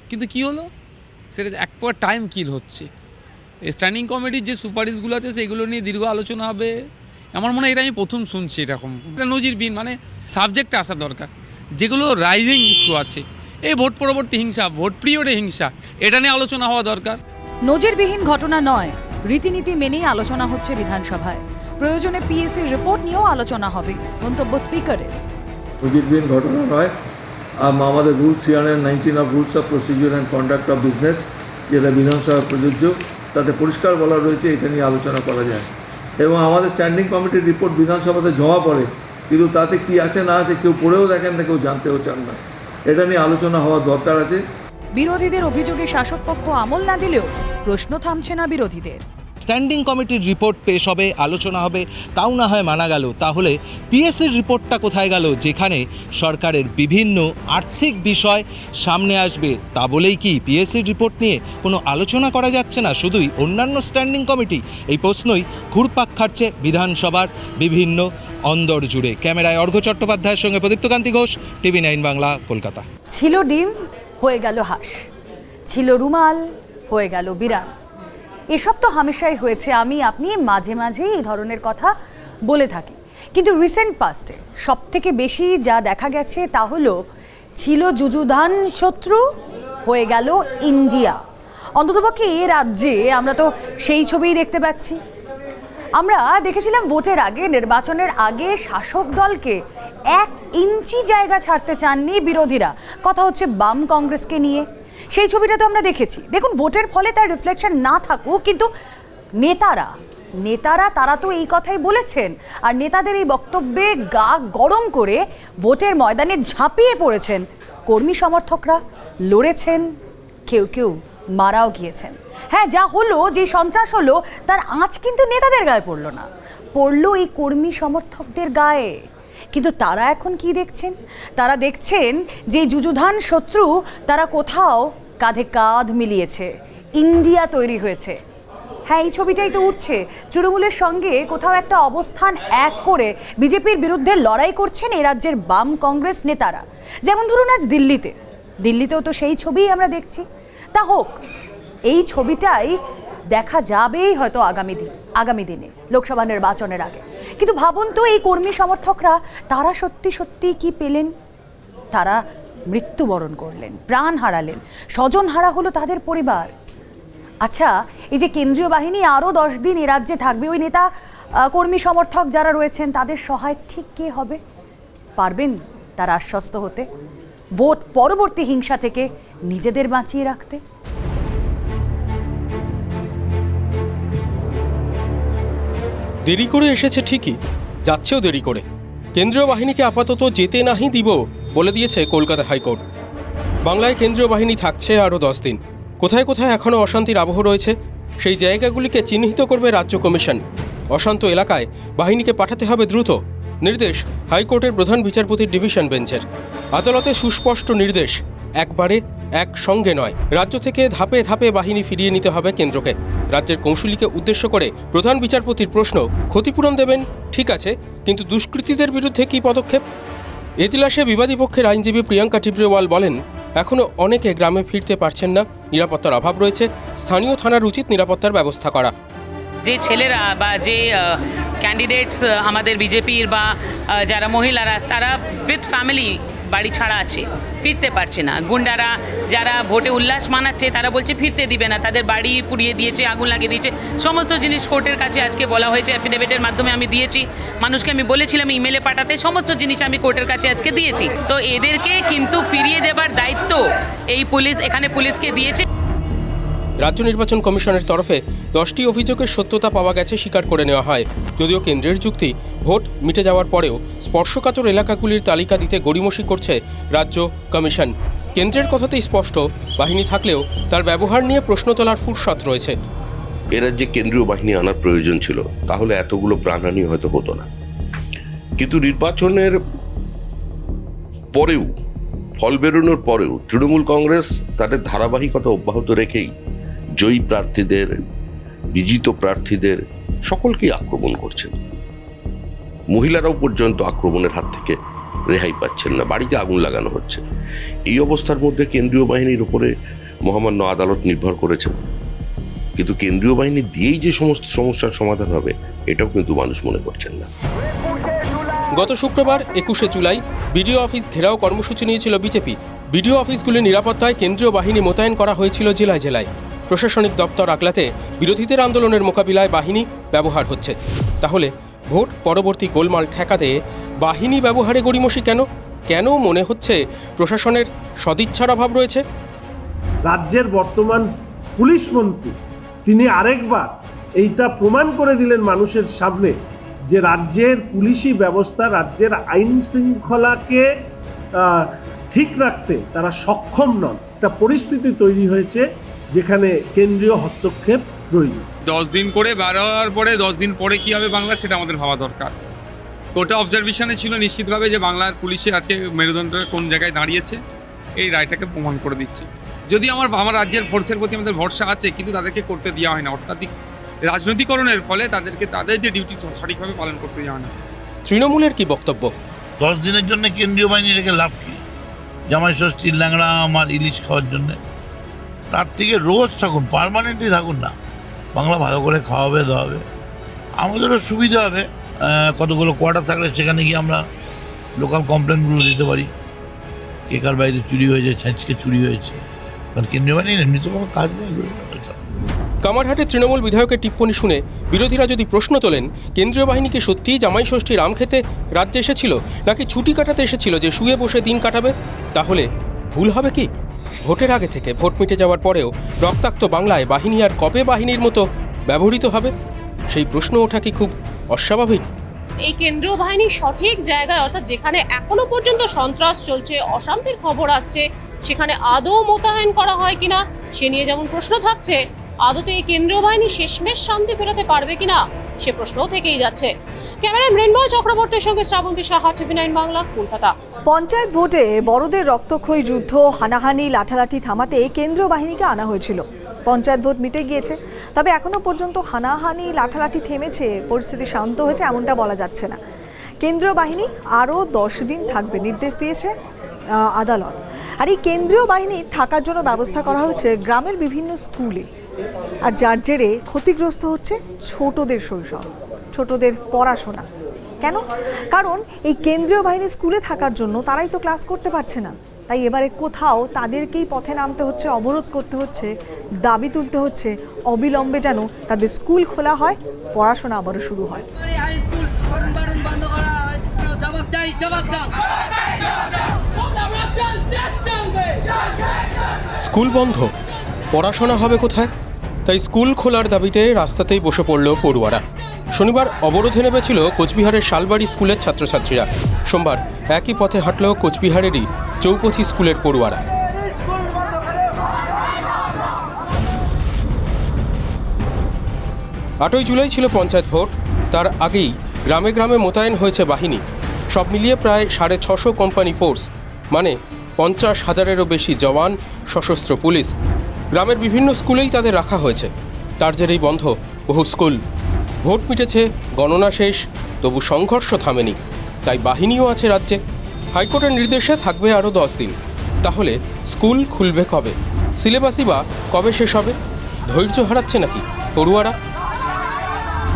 কিন্তু কি হলো সেটা এক পর টাইম কিল হচ্ছে। স্ট্যান্ডিং কমিটির যে সুপারিশগুলো আছে সেগুলো নিয়ে দীর্ঘ আলোচনা হবে, আমার মনে হয় এটা আমি প্রথম শুনছি এরকম। এটা নজিরবিহীন, মানে সাবজেক্টে আসা দরকার। যেগুলো রাইজিং ইস্যু আছে, এই ভোট পরবর্তী হিংসা, ভোট পিরিয়ডে হিংসা, এটা নিয়ে আলোচনা হওয়া দরকার। নজিরবিহীন ঘটনা নয়, রীতিনীতি মেনেই আলোচনা হচ্ছে বিধানসভায়। প্রয়োজনে পিএসসি রিপোর্ট নিয়েও আলোচনা হবে, মন্তব্য স্পিকারের। নজিরবিহীন ঘটনা নয়, আমাদের rule 319 of rules of procedure and conduct of business, যেটা বিধানসভা প্রযোজ্য, তাতে পরিষ্কার বলা রয়েছে এটা নিয়ে আলোচনা করা যায়। এবং আমাদের স্ট্যান্ডিং কমিটির রিপোর্ট বিধানসভাতে জমা পড়ে, কিন্তু তাতে কি আছে না আছে কেউ পড়েও দেখেন না, কেউ জানতেও চান না। এটা নিয়ে আলোচনা হওয়ার দরকার আছে। বিরোধীদের অভিযোগে শাসক পক্ষ আমল না দিলেও প্রশ্ন থামছে না বিরোধীদের। স্ট্যান্ডিং কমিটির রিপোর্ট পেশ হবে, আলোচনা হবে, তাও না হয় মানা গেল, তাহলে পিএসসির রিপোর্টটা কোথায় গেল, যেখানে সরকারের বিভিন্ন আর্থিক বিষয় সামনে আসবে? তা বলেই কি পিএসসির রিপোর্ট নিয়ে কোনো আলোচনা করা যাচ্ছে না, শুধুই অন্যান্য স্ট্যান্ডিং কমিটি? এই প্রশ্নই ঘুরপাক খাচ্ছে বিধানসভার বিভিন্ন অন্দর জুড়ে। ক্যামেরায় অর্ঘ্য চট্টোপাধ্যায়ের সঙ্গে প্রদীপ্তকান্তি ঘোষ, TV9 বাংলা, কলকাতা। ছিল ডিম, হয়ে গেল হাঁস, ছিল রুমাল, হয়ে গেল বিড়াল। এসব তো হামেশাই হয়েছে, আমি আপনি মাঝে মাঝেই এই ধরনের কথা বলে থাকি। কিন্তু রিসেন্ট পাস্টে সব থেকে বেশি যা দেখা গেছে তা হলো ছিল যুযুধান শত্রু, হয়ে গেল ইন্ডিয়া। অন্ততপক্ষে এ রাজ্যে আমরা তো সেই ছবিই দেখতে পাচ্ছি। আমরা দেখেছিলাম ভোটের আগে, নির্বাচনের আগে শাসক দলকে 1 ইঞ্চি জায়গা ছাড়তে চাননি বিরোধীরা। কথা হচ্ছে বাম কংগ্রেসকে নিয়ে। সেই ছবিটা তো আমরা দেখেছি। দেখুন, ভোটের ফলে তার রিফ্লেকশন না থাকুক, কিন্তু নেতারা তারা তো এই কথাই বলেছেন, আর নেতাদের এই বক্তব্যে গা গরম করে ভোটের ময়দানে ঝাঁপিয়ে পড়েছেন কর্মী সমর্থকরা, লড়েছেন, কেউ কেউ মারাও গিয়েছেন। হ্যাঁ, যা হলো, যে সন্ত্রাস হলো, তার আঁচ কিন্তু নেতাদের গায়ে পড়লো না, পড়লো এই কর্মী সমর্থকদের গায়ে। কিন্তু তারা এখন কি দেখছেন? তারা দেখছেন যে যুযুধান শত্রু তারা কোথাও কাঁধে কাঁধ মিলিয়েছে, ইন্ডিয়া তৈরি হয়েছে। হ্যাঁ, এই ছবিটাই তো উঠছে। তৃণমূলের সঙ্গে কোথাও একটা অবস্থান এক করে বিজেপির বিরুদ্ধে লড়াই করছেন এই রাজ্যের বাম কংগ্রেস নেতারা। যেমন ধরুন আজ দিল্লিতেও তো সেই ছবিই আমরা দেখছি। তা হোক, এই ছবিটাই দেখা যাবেই হয়তো আগামী দিনে লোকসভা নির্বাচনের আগে। কিন্তু ভাবুন তো, এই কর্মী সমর্থকরা তারা সত্যি সত্যি কি পেলেন? তারা মৃত্যুবরণ করলেন, প্রাণ হারালেন, স্বজন হারা হলো তাদের পরিবার। আচ্ছা, এই যে কেন্দ্রীয় বাহিনী আরও 10 দিন এ রাজ্যে থাকবে, ওই নেতা কর্মী সমর্থক যারা রয়েছেন তাদের সহায় ঠিক কে হবে? পারবেন তারা আশ্বস্ত হতে, ভোট পরবর্তী হিংসা থেকে নিজেদের বাঁচিয়ে রাখতে? দেরি করে এসেছে ঠিকই, যাচ্ছেও দেরি করে। কেন্দ্রীয় বাহিনীকে আপাতত যেতে নাহি দিব বলে দিয়েছে কলকাতা হাইকোর্ট। বাংলায় কেন্দ্রীয় বাহিনী থাকছে আরও 10 দিন। কোথায় কোথায় এখনও অশান্তির আবহ রয়েছে সেই জায়গাগুলিকে চিহ্নিত করবে রাজ্য কমিশন। অশান্ত এলাকায় বাহিনীকে পাঠাতে হবে দ্রুত, নির্দেশ হাইকোর্টের প্রধান বিচারপতির ডিভিশন বেঞ্চের। আদালতে সুস্পষ্ট নির্দেশ, একবারে একসঙ্গে নয়, রাজ্য থেকে ধাপে ধাপে বাহিনী ফিরিয়ে নিতে হবে কেন্দ্রকে। রাজ্যের কৌঁসুলিকে উদ্দেশ্য করে প্রধান বিচারপতির প্রশ্ন, ক্ষতিপূরণ দেবেন ঠিক আছে, কিন্তু দুষ্কৃতীদের বিরুদ্ধে কী পদক্ষেপ? এজলাসে বিবাদী পক্ষের আইনজীবী প্রিয়াঙ্কা টিবরেওয়াল বলেন, এখনও অনেকে গ্রামে ফিরতে পারছেন না, নিরাপত্তার অভাব রয়েছে, স্থানীয় থানার উচিত নিরাপত্তার ব্যবস্থা করা। যে ছেলেরা বা যে ক্যান্ডিডেটস আমাদের বিজেপির বা যারা মহিলারা, তারা উইথ ফ্যামিলি বাড়ি ছাড়া আছে, ফিরতে পারছে না। গুন্ডারা যারা ভোটে উল্লাস মানাচ্ছে তারা বলছে ফিরতে দিবে না, তাদের বাড়ি পুড়িয়ে দিয়েছে, আগুন লাগিয়ে দিয়েছে। সমস্ত জিনিস কোর্টের কাছে আজকে বলা হয়েছে, অ্যাফিডেভিটের মাধ্যমে আমি দিয়েছি, মানুষকে আমি বলেছিলাম ইমেলে পাঠাতে, সমস্ত জিনিস আমি কোর্টের কাছে আজকে দিয়েছি। তো এদেরকে কিন্তু ফিরিয়ে দেবার দায়িত্ব এই এখানে পুলিশকে দিয়েছে। রাজ্য নির্বাচন কমিশনের তরফে 10টি অভিযোগের সত্যতা পাওয়া গেছে স্বীকার করে নেওয়া হয়। যদিও কেন্দ্রের যুক্তি, ভোট মিটে যাওয়ার পরেও স্পর্শকাতর এলাকাগুলির তালিকা দিতে গড়িমসি করছে রাজ্য কমিশন। কেন্দ্রের কথাতেই স্পষ্ট, বাহিনী থাকলেও তার ব্যবহার নিয়ে প্রশ্ন তোলার ফুরসত রয়েছে। এ রাজ্যে কেন্দ্রীয় বাহিনী আনার প্রয়োজন ছিল, তাহলে এতগুলো প্রাণহানি হয়তো হতো না। কিন্তু নির্বাচনের পরেও, ফল বেরোনোর পরেও তৃণমূল কংগ্রেস তাদের ধারাবাহিকতা অব্যাহত রেখেই জয়ী প্রার্থীদের, বিজিত প্রার্থীদের সকলকেই আক্রমণ করছেন। মহিলারাও পর্যন্ত আক্রমণের হাত থেকে রেহাই পাচ্ছেন না, বাড়িতে আগুন লাগানো হচ্ছে। এই অবস্থার মধ্যে কেন্দ্রীয় বাহিনীর উপরে মহামান্য আদালত নির্ভর করেছেন, কিন্তু কেন্দ্রীয় বাহিনী দিয়েই যে সমস্ত সমস্যার সমাধান হবে এটাও কিন্তু মানুষ মনে করছেন না। গত শুক্রবার 21শে জুলাই বিডিও অফিস ঘেরাও কর্মসূচি নিয়েছিল বিজেপি। বিডিও অফিসগুলির নিরাপত্তায় কেন্দ্রীয় বাহিনী মোতায়েন করা হয়েছিল জেলায় জেলায়। প্রশাসনিক দপ্তর আগলাতে বিরোধীদের আন্দোলনের মোকাবিলায় বাহিনী ব্যবহার হচ্ছে। তাহলে ভোট পরবর্তী গোলমাল ঠেকাতে বাহিনী ব্যবহারে গড়িমসি কেন? কেন মনে হচ্ছে প্রশাসনের সদিচ্ছার অভাব রয়েছে? রাজ্যের বর্তমান পুলিশ মন্ত্রী তিনি আরেকবার এইটা প্রমাণ করে দিলেন মানুষের সামনে যে রাজ্যের পুলিশি ব্যবস্থা, রাজ্যের আইন শৃঙ্খলাকে ঠিক রাখতে তারা সক্ষম নন। একটা পরিস্থিতি তৈরি হয়েছে যেখানে কেন্দ্রীয় হস্তক্ষেপ প্রয়োজন। 10 দিন করে বেরোয়ার পরে 10 দিন পরে কী হবে বাংলা, সেটা আমাদের ভাবা দরকার। কোর্টে অবজারভেশনে ছিল নিশ্চিতভাবে যে বাংলার পুলিশে আজকে মেরুদণ্ডটা কোন জায়গায় দাঁড়িয়েছে, এই রায়টাকে প্রমাণ করে দিচ্ছে। যদি আমার রাজ্যের ফোর্সের প্রতি আমাদের ভরসা আছে, কিন্তু তাদেরকে করতে দেওয়া হয় না। অত্যাধিক রাজনৈতিকরণের ফলে তাদেরকে তাদের যে ডিউটি সঠিকভাবে পালন করতে দেওয়া হয় না। তৃণমূলের কি বক্তব্য? 10 দিনের জন্য কেন্দ্রীয় বাহিনী রেখে লাভ কি? জামাই ষষ্ঠীর ল্যাংড়া আমার ইলিশ খাওয়ার জন্যে, তার থেকে রোজ থাকুন, পার্মানেন্টলি থাকুন না। বাংলা ভালো করে খাওয়াবে দাওয়াবে, আমাদেরও সুবিধা হবে। কতগুলো কোয়ার্টার থাকলে সেখানে গিয়ে আমরা লোকাল কমপ্লেনগুলো দিতে পারি, কে কার বাড়িতে চুরি হয়েছে, ছাঁচকে চুরি হয়েছে। কারণ কেন্দ্রীয় বাহিনী এমনি তো কোনো কাজ নেই। কামারহাটের তৃণমূল বিধায়কের টিপ্পণী শুনে বিরোধীরা যদি প্রশ্ন তোলেন, কেন্দ্রীয় বাহিনীকে সত্যিই জামাই ষষ্ঠীর আম খেতে রাজ্যে এসেছিল, নাকি ছুটি কাটাতে এসেছিল যে শুয়ে বসে দিন কাটাবে? তাহলে ভুল হবে কি? ভোটের আগে থেকে ভোট মিটে যাওয়ার পরেও রক্তাক্ত বাংলায় বাহিনী আর কবে বাহিনীর মতো ব্যবহৃত হবে? সেই প্রশ্ন ওঠা কি খুব অস্বাভাবিক? এই কেন্দ্রীয় বাহিনী সঠিক জায়গায়, অর্থাৎ যেখানে এখনো পর্যন্ত সন্ত্রাস চলছে, অশান্তির খবর আসছে, সেখানে আদৌ মোতায়েন করা হয় কিনা সে নিয়ে যেমন প্রশ্ন থাকছে, আদতে এই কেন্দ্রীয় বাহিনী শেষমেশ শান্তি ফেরাতে পারবে কিনা সে প্রশ্নও থেকেই যাচ্ছে। ক্যামেরায় মৃন্ময় চক্রবর্তীর সঙ্গে শ্রাবন্তী সাহা, TV9 বাংলা, কলকাতা। পঞ্চায়েত ভোটে বড়দের রক্তক্ষয়ী যুদ্ধ, হানাহানি, লাঠালাঠি থামাতে কেন্দ্রীয় বাহিনীকে আনা হয়েছিল। পঞ্চায়েত ভোট মিটে গিয়েছে, তবে এখনো পর্যন্ত হানাহানি লাঠালাঠি থেমেছে, পরিস্থিতি শান্ত হয়েছে এমনটা বলা যাচ্ছে না। কেন্দ্রীয় বাহিনী আরও 10 দিন থাকবে নির্দেশ দিয়েছে আদালত। আর এই কেন্দ্রীয় বাহিনী থাকার জন্য ব্যবস্থা করা হয়েছে গ্রামের বিভিন্ন স্কুলে। আর যার জেরে ক্ষতিগ্রস্ত হচ্ছে ছোটদের শৈশব, ছোটদের পড়াশোনা। কেন? কারণ এই কেন্দ্রীয় বাহিনী স্কুলে থাকার জন্য তারাই তো ক্লাস করতে পারছে না, তাই এবারে কোথাও তাদেরকেই পথে নামতে হচ্ছে, অবরোধ করতে হচ্ছে, দাবি তুলতে হচ্ছে অবিলম্বে যেন তাদের স্কুল খোলা হয়, পড়াশোনা আবারও শুরু হয়। স্কুল বন্ধ, পড়াশোনা হবে কোথায়? তাই স্কুল খোলার দাবিতে রাস্তাতেই বসে পড়ল পড়ুয়ারা। শনিবার অবরোধে নেমেছিল কোচবিহারের শালবাড়ি স্কুলের ছাত্রছাত্রীরা। সোমবার একই পথে হাঁটল কোচবিহারেরই চৌপথি স্কুলের পড়ুয়ারা। 8ই জুলাই ছিল পঞ্চায়েত ভোট। তার আগেই গ্রামে গ্রামে মোতায়েন হয়েছে বাহিনী। সব মিলিয়ে প্রায় 650 কোম্পানি ফোর্স, মানে 50,000-এরও বেশি জওয়ান, সশস্ত্র পুলিশ। গ্রামের বিভিন্ন স্কুলেই তাদের রাখা হয়েছে। তার জেরেই বন্ধ বহু স্কুল। ভোট মিটেছে, গণনা শেষ, তবু সংঘর্ষ থামেনি। তাই বাহিনীও আছে রাজ্যে। হাইকোর্টের নির্দেশে থাকবে আরও 10 দিন। তাহলে স্কুল খুলবে কবে? সিলেবাসই বা কবে শেষ হবে? ধৈর্য হারাচ্ছে নাকি পড়ুয়ারা?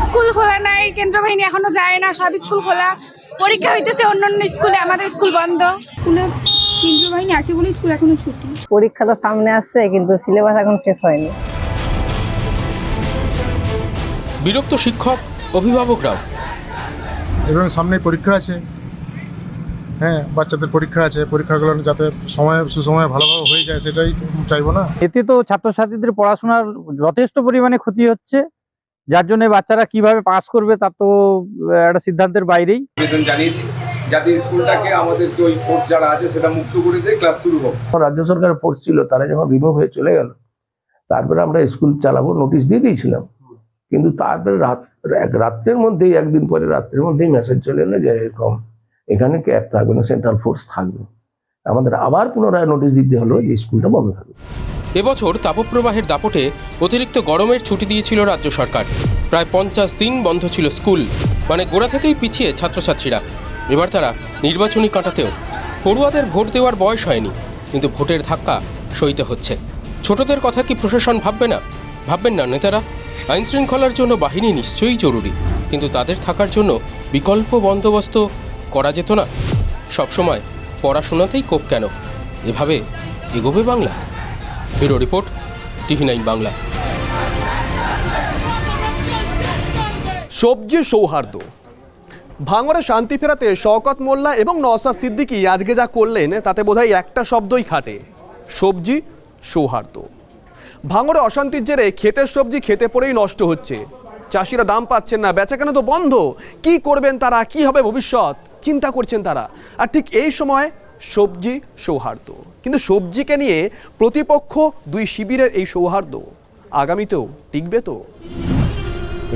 স্কুল খোলা নাই, কেন্দ্র বাহিনী এখনো যায় না, সব স্কুল খোলা, পরীক্ষা হইতেছে অন্যান্য স্কুলে, আমাদের স্কুল বন্ধ। স্কুলে কেন্দ্র বাহিনী আছে বলে স্কুল এখনো ছুটি। পরীক্ষা তো সামনে আসছে, কিন্তু সিলেবাস এখন শেষ হয়নি। বিরক্ত শিক্ষক, অভিভাবকরাও। এবং সামনে পরীক্ষা আছে, হ্যাঁ, বাচ্চাদের পরীক্ষা আছে, পরীক্ষাগুলো যাতে সুসময়ে ভালোভাবে হয়ে যায় সেটাই চাইবো না। এতে তো ছাত্রছাত্রীদের পড়াশোনার যথেষ্ট পরিমাণে ক্ষতি হচ্ছে, যার জন্য বাচ্চারা কিভাবে পাস করবে তার তো একটা সিদ্ধান্তের বাইরেই। আবেদন জানিয়েছি যাতে স্কুলটাকে আমাদের ওই ফোর্স যারা আছে সেটা মুক্ত করে দিয়ে ক্লাস শুরু হোক। রাজ্য সরকারের ফোর্স ছিল, তারা যখন রিমুভ হয়ে চলে গেল, তারপরে আমরা স্কুল চালাবো নোটিশ দিয়ে দিয়েছিলাম। কিন্তু তারপরে রাত্রের মধ্যেই, একদিন পরে রাত্রের মধ্যেই মেসেজ চলে এলো যে এরকম এখানে ক্যাব থাকবে না, সেন্ট্রাল ফোর্স থাকবে। আমাদের আবার পুনরায় নোটিশ দিতে হলো যে স্কুলটা বন্ধ থাকবে। এবছর তাপপ্রবাহের দাপটে অতিরিক্ত গরমের ছুটি দিয়েছিল রাজ্য সরকার। প্রায় 50 দিন বন্ধ ছিল স্কুল, মানে গোড়া থেকেই পিছিয়ে ছাত্রছাত্রীরা। এবার তারা নির্বাচনী কাঁটাতেও। পড়ুয়াদের ভোট দেওয়ার বয়স হয়নি, কিন্তু ভোটের ধাক্কা সইতে হচ্ছে। ছোটদের কথা কি প্রশাসন ভাববে না? ভাববেন না নেতারা? আইন শৃঙ্খলার জন্য বাহিনী নিশ্চয়ই জরুরি, কিন্তু তাদের থাকার জন্য বিকল্প বন্দোবস্ত করা যেত না? সবসময় পড়াশোনাতেই কোপ কেন? এভাবে এগোবে Bangla? Bureau report, TV9 Bangla. সবজি সৌহার্দ্য। ভাঙড়ে শান্তি ফেরাতে শওকত মোল্লা এবং নওশাদ সিদ্দিকী আজকে যা করলেন তাতে বোধহয় একটা শব্দই খাটে, সবজি সৌহার্দ্য। ভাঙড়ে অশান্তির জেরে ক্ষেতের সবজি খেতে পড়েই নষ্ট হচ্ছে। চাষিরা দাম পাচ্ছেন না, বেচাকেনা তো বন্ধ। কি করবেন তারা? কি হবে ভবিষ্যৎ? চিন্তা করছেন তারা। আর ঠিক এই সময় সবজি সৌহার্দ্য। কিন্তু সবজিকে নিয়ে প্রতিপক্ষ দুই শিবিরের এই সৌহার্দ্য আগামীতেও টিকবে তো?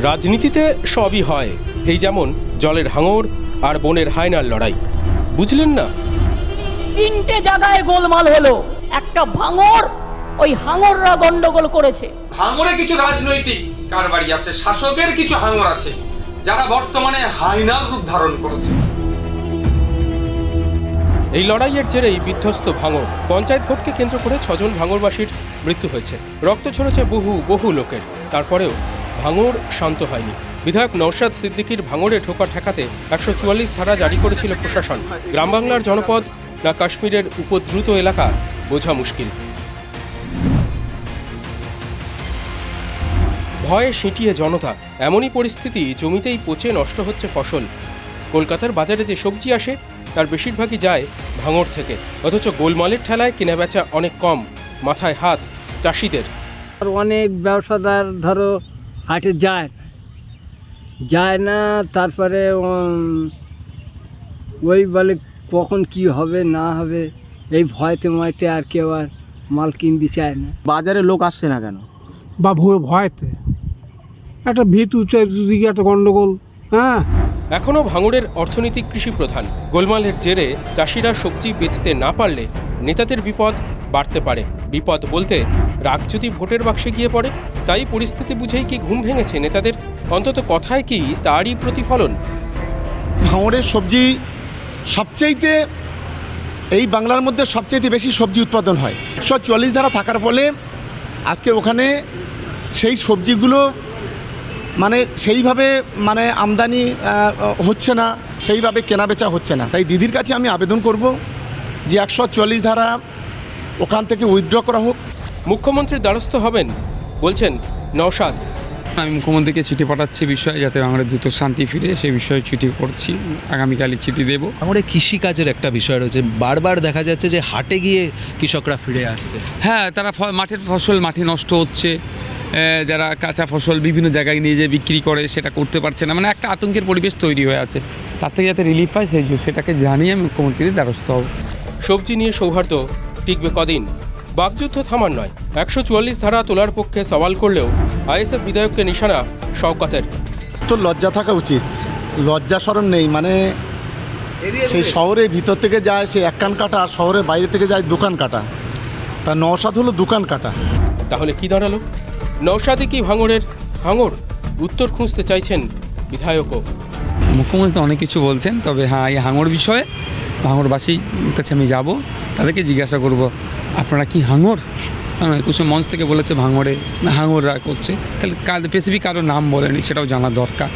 রাজনীতিতে সবই হয়, এই যেমন জলের হাঙর আর বনের হায়নার লড়াই। বুঝলেন না? 3টে জায়গায় গোলমাল হলো। একটা ভাঙর, ওই হাঙররা গন্ডগোল করেছে। ভাঙরে কিছু রাজনৈতিক কারবারি আছে, শাসকের কিছু হাঙর আছে যারা বর্তমানে হায়নার রূপ ধারণ করেছে। এই লড়াইয়ের জেরেই বিধ্বস্ত ভাঙর। পঞ্চায়েত ভোটকে কেন্দ্র করে 6 জন ভাঙরবাসীর মৃত্যু হয়েছে। রক্ত ছড়েছে বহু লোকের। তারপরেও ভাঙর শান্ত হয়নি। বিধায়ক নওশাদ সিদ্দিকীর ভাঙরে ঢোকা ঠেকাতে 144 ধারা জারি করেছিল প্রশাসন। গ্রাম বাংলার জনপদ না কাশ্মীরের উপদ্রুত এলাকা বোঝা মুশকিল। ভয়ে সিঁটিয়ে জনতা। এমনই পরিস্থিতি, জমিতেই পচে নষ্ট হচ্ছে ফসল। কলকাতার বাজারে যে সবজি আসে তার বেশিরভাগই যায় ভাঙর থেকে, অথচ গোলমালের ঠেলায় কেনাবেচা অনেক কম। মাথায় হাত চাষিদের। অনেক ব্যবসাদার ধরো হাটে যায় না, তারপরে ওই বলে কখন কি হবে না হবে, এই ভয়তে আর কেউ আর মাল কিনতে চায় না। বাজারে লোক আসছে না কেন? বা ভয়তে একটা ভিত দিকে একটা গন্ডগোল। হ্যাঁ, এখনও ভাঙড়ের অর্থনৈতিক কৃষি প্রধান। গোলমালের জেরে চাষিরা সবজি বেচতে না পারলে নেতাদের বিপদ বাড়তে পারে। বিপদ বলতে রাগ যদি ভোটের বাক্সে গিয়ে পড়ে। তাই পরিস্থিতি বুঝেই কি ঘুম ভেঙেছে নেতাদের? অন্তত কথায় কি তারই প্রতিফলন? ভাঙড়ের সবজি সবচেয়েতে, এই বাংলার মধ্যে সবচেয়ে বেশি সবজি উৎপাদন হয়। 144 ধারা থাকার ফলে আজকে ওখানে সেই সবজিগুলো মানে সেইভাবে মানে আমদানি হচ্ছে না, সেইভাবে কেনাবেচা হচ্ছে না। তাই দিদির কাছে আমি আবেদন করব যে 144 ধারা ওখান থেকে উইথড্র করা হোক। মুখ্যমন্ত্রীর দ্বারস্থ হবেন বলছেন নওশাদ। আমি মুখ্যমন্ত্রীকে চিঠি পাঠাচ্ছি বিষয়ে, যাতে বাংলার দ্রুত শান্তি ফিরে, সেই বিষয়ে চিঠি করছি, আগামীকালই চিঠি দেব। আমাদের কৃষিকাজের একটা বিষয় রয়েছে, বারবার দেখা যাচ্ছে যে হাটে গিয়ে কৃষকরা ফিরে আসছে। হ্যাঁ, তারা মাঠের ফসল মাঠে নষ্ট হচ্ছে, যারা কাঁচা ফসল বিভিন্ন জায়গায় নিয়ে যেয়ে বিক্রি করে সেটা করতে পারছে না, মানে একটা আতঙ্কের পরিবেশ তৈরি হয়ে আছে। তার থেকে যাতে রিলিফ পায় সেটাকে জানিয়ে মুখ্যমন্ত্রীর দ্বারস্থ হব। সবজি নিয়ে সৌহার্দ্য টিকবে কদিন? বাকযুদ্ধ থামার নয়। 144 ধারা তোলার পক্ষে সওয়াল করলেও আইএসএফ বিধায়ককে নিশানা শওকতের। তো লজ্জা থাকা উচিত, লজ্জা শরম নেই। মানে সেই শহরের ভিতর থেকে যায় সে এক কান কাটা, আর শহরের বাইরে থেকে যায় দোকান কাটা। তা নওশাদ হলো দোকান কাটা। তাহলে কি দাঁড়ালো? নওশাদই কি ভাঙড়ের হাঙর? উত্তর খুঁজতে চাইছেন বিধায়কও। মুখ্যমন্ত্রী অনেক কিছু বলছেন, তবে হ্যাঁ, এই হাঙর বিষয়ে ভাঙড়বাসীর কাছে আমি যাব, তাদেরকে জিজ্ঞাসা করব আপনারা কি হাঙর? কিছু মঞ্চ থেকে বলেছে ভাঙড়ে না, হাঙররা করছে, তাহলে স্পেসিফিক কারো নাম বলেনি, সেটাও জানা দরকার।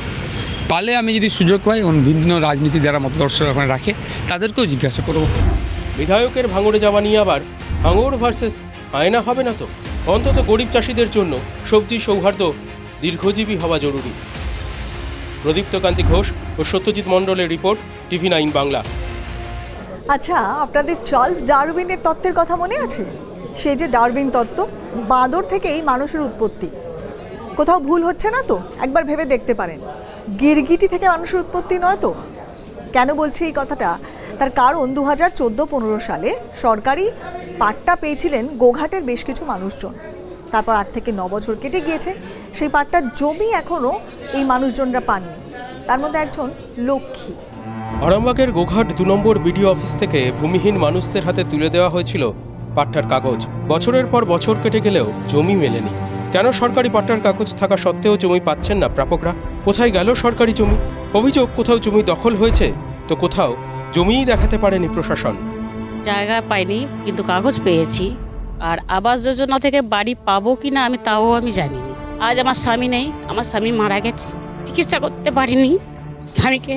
পারলে আমি যদি সুযোগ পাই বিভিন্ন রাজনীতি যারা মতদর্শক ওখানে রাখে তাদেরকেও জিজ্ঞাসা করব। বিধায়কের ভাঙড়ে যাওয়া নিয়ে আবার হাঙর ভার্সেস আয়না হবে না তো? অন্তত গরিব চাষিদের জন্য সবজি সৌহার্দ্য দীর্ঘজীবী হওয়া জরুরি। প্রদীপ্ত কান্তি ঘোষ ও সত্যজিৎ মণ্ডলের রিপোর্ট, TV9 বাংলা। আচ্ছা, আপনাদের চার্লস ডারউইনের তত্ত্বের কথা মনে আছে? সেই যে ডারউইন তত্ত্ব, বাঁদর থেকেই মানুষের উৎপত্তি। কোথাও ভুল হচ্ছে না তো? একবার ভেবে দেখতে পারেন। গিরগিটি থেকে মানুষের উৎপত্তি নয় তো? কেন বলছি এই কথাটা? তার কারণ 2014-15 সালে সরকারি পাট্টা পেয়েছিলেন গোঘাটের বেশ কিছু মানুষজন। তারপর 8 থেকে 9 বছর কেটে গিয়েছে, সেই পাট্টার জমি এখনও এই মানুষজনরা পাননি। তার মধ্যে একজন লক্ষ্মী। আরামবাগের গোঘাট 2 নম্বর বিডিও অফিস থেকে ভূমিহীন মানুষদের হাতে তুলে দেওয়া হয়েছিল পাট্টার কাগজ। বছরের পর বছর কেটে গেলেও জমি মেলেনি। কেন সরকারি পাট্টার কাগজ থাকা সত্ত্বেও জমি পাচ্ছেন না প্রাপকরা? কোথায় গেল সরকারি জমি? অভিযোগ, কোথাও জমি দখল হয়েছে তো কোথাও জমিই দেখাতে পারেনি প্রশাসন। জায়গা পাইনি, কিন্তু কাগজ পেয়েছি। আর আবাস যোজনা থেকে বাড়ি পাবো কিনা আমি তাও জানি না। আজ আমার স্বামী নেই, আমার স্বামী মারা গেছে, চিকিৎসা করতে পারিনি, স্বামীকে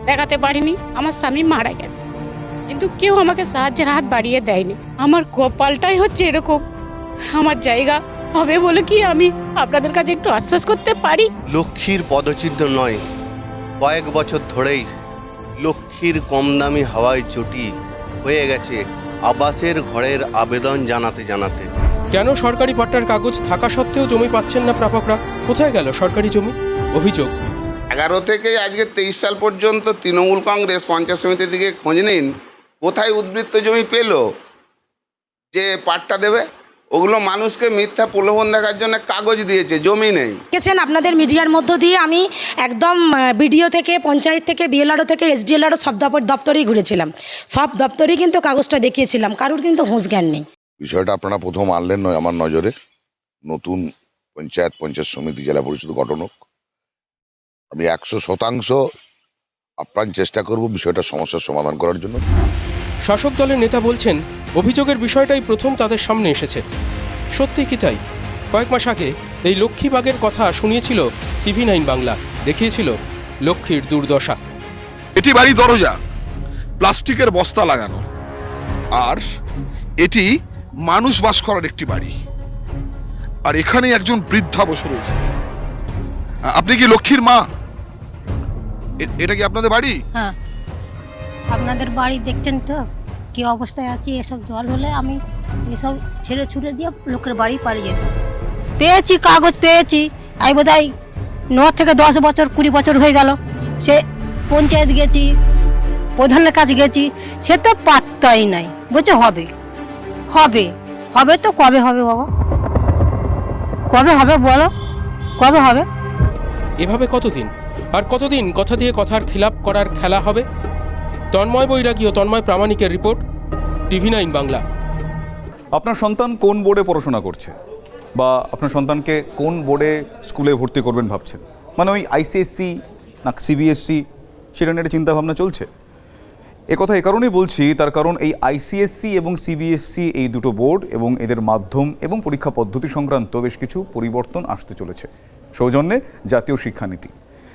দেখাতে পারিনি, আমার স্বামী মারা গেছে, কিন্তু কেউ আমাকে সাহায্যের হাত বাড়িয়ে দেয়নি। আমার কপালটাই হচ্ছে এরকম। আমার জায়গা হবে বলে কি আমি আপনাদের কাছে একটু আশ্বাস করতে পারি? লক্ষ্মীর পদচিহ্ন নয়, কয়েক বছর ধরেই লক্ষ্মীর কম দামি হাওয়ায় চটি হয়ে গেছে আবাসের ঘরের আবেদন জানাতে জানাতে। কেন সরকারি পাট্টার কাগজ থাকা সত্ত্বেও জমি পাচ্ছেন না প্রাপকরা? কোথায় গেল সরকারি জমি? অভিযোগ, 11 থেকে আজকে 23 সাল পর্যন্ত তৃণমূল কংগ্রেস পঞ্চায়েত সমিতির দিকে খোঁজ নিন, কোথায় উদ্বৃত্ত জমি পেল যে পাট্টা দেবে? ওগুলো মানুষকে মিথ্যা প্রলোভন দেখার জন্য কাগজ দিয়েছে, জমি নেই। দেখেছেন আপনাদের মিডিয়ার মধ্য দিয়ে আমি একদম বিডিও থেকে, পঞ্চায়েত থেকে, বিএলআরও থেকে, এসডিএলআরও সব দপ্তরেই ঘুরেছিলাম। সব দপ্তরেই কিন্তু কাগজটা দেখিয়েছিলাম, কারোর কিন্তু হুঁশ জ্ঞান নেই। বিষয়টা আপনারা প্রথম আনলেন নয় আমার নজরে। নতুন পঞ্চায়েত সমিতি জেলা পরিষদ গঠন হোক, আমি 100% আপ্রাণ চেষ্টা করব বিষয়টা সমস্যার সমাধান করার জন্য। শাসক দলের নেতা বলছেন অভিযোগের বিষয়টাই প্রথম তাদের সামনে এসেছে। সত্যি কি তাই? কয়েক মাস আগে এই লক্ষ্মীবাগের কথা শুনিয়েছিল TV9 বাংলা, দেখিয়েছিল লক্ষ্মীর দুর্দশা। এটি বাড়ি দরজা, প্লাস্টিকের বস্তা লাগানো, আর এটি মানুষ বাস করার একটি বাড়ি, আর এখানে একজন বৃদ্ধা বসে রয়েছে। আপনি কি লক্ষ্মীর মা? এটা কি আপনাদের বাড়ি? হ্যাঁ, আপনাদের বাড়ি দেখতেন তো কি অবস্থায় আছি। এসব জল হলে আমি এসব ছেড়ে ছুড়ে দিয়ে লোকের বাড়ি পালিয়ে যেতাম। পেয়েছি, কাগজ পেয়েছি, আমি বোধহয় 9 থেকে 10 বছর 20 বছর হয়ে গেল। সে পঞ্চায়েত গেছি, প্রধানের কাছে গেছি, সে তো পাত্তাই নাই। বলছে হবে হবে, হবে তো কবে হবে বাবা, কবে হবে বলো, কবে হবে? এভাবে কতদিন আর কতদিন কথা দিয়ে কথার খিলাপ করার খেলা হবে? তন্ময় বৈরাগী ও তন্ময় প্রামাণিকের রিপোর্ট, TV9 বাংলা। আপনার সন্তান কোন বোর্ডে পড়াশোনা করছে বা আপনার সন্তানকে কোন বোর্ডে স্কুলে ভর্তি করবেন ভাবছেন, মানে ওই ICSE না CBSE, সেটা নিয়ে একটা চিন্তাভাবনা চলছে। একথা এ কারণেই বলছি, তার কারণ এই ICSE এবং CBSE এই দুটো বোর্ড এবং এদের মাধ্যম এবং পরীক্ষা পদ্ধতি সংক্রান্ত বেশ কিছু পরিবর্তন আসতে চলেছে সৌজন্যে জাতীয় শিক্ষানীতি।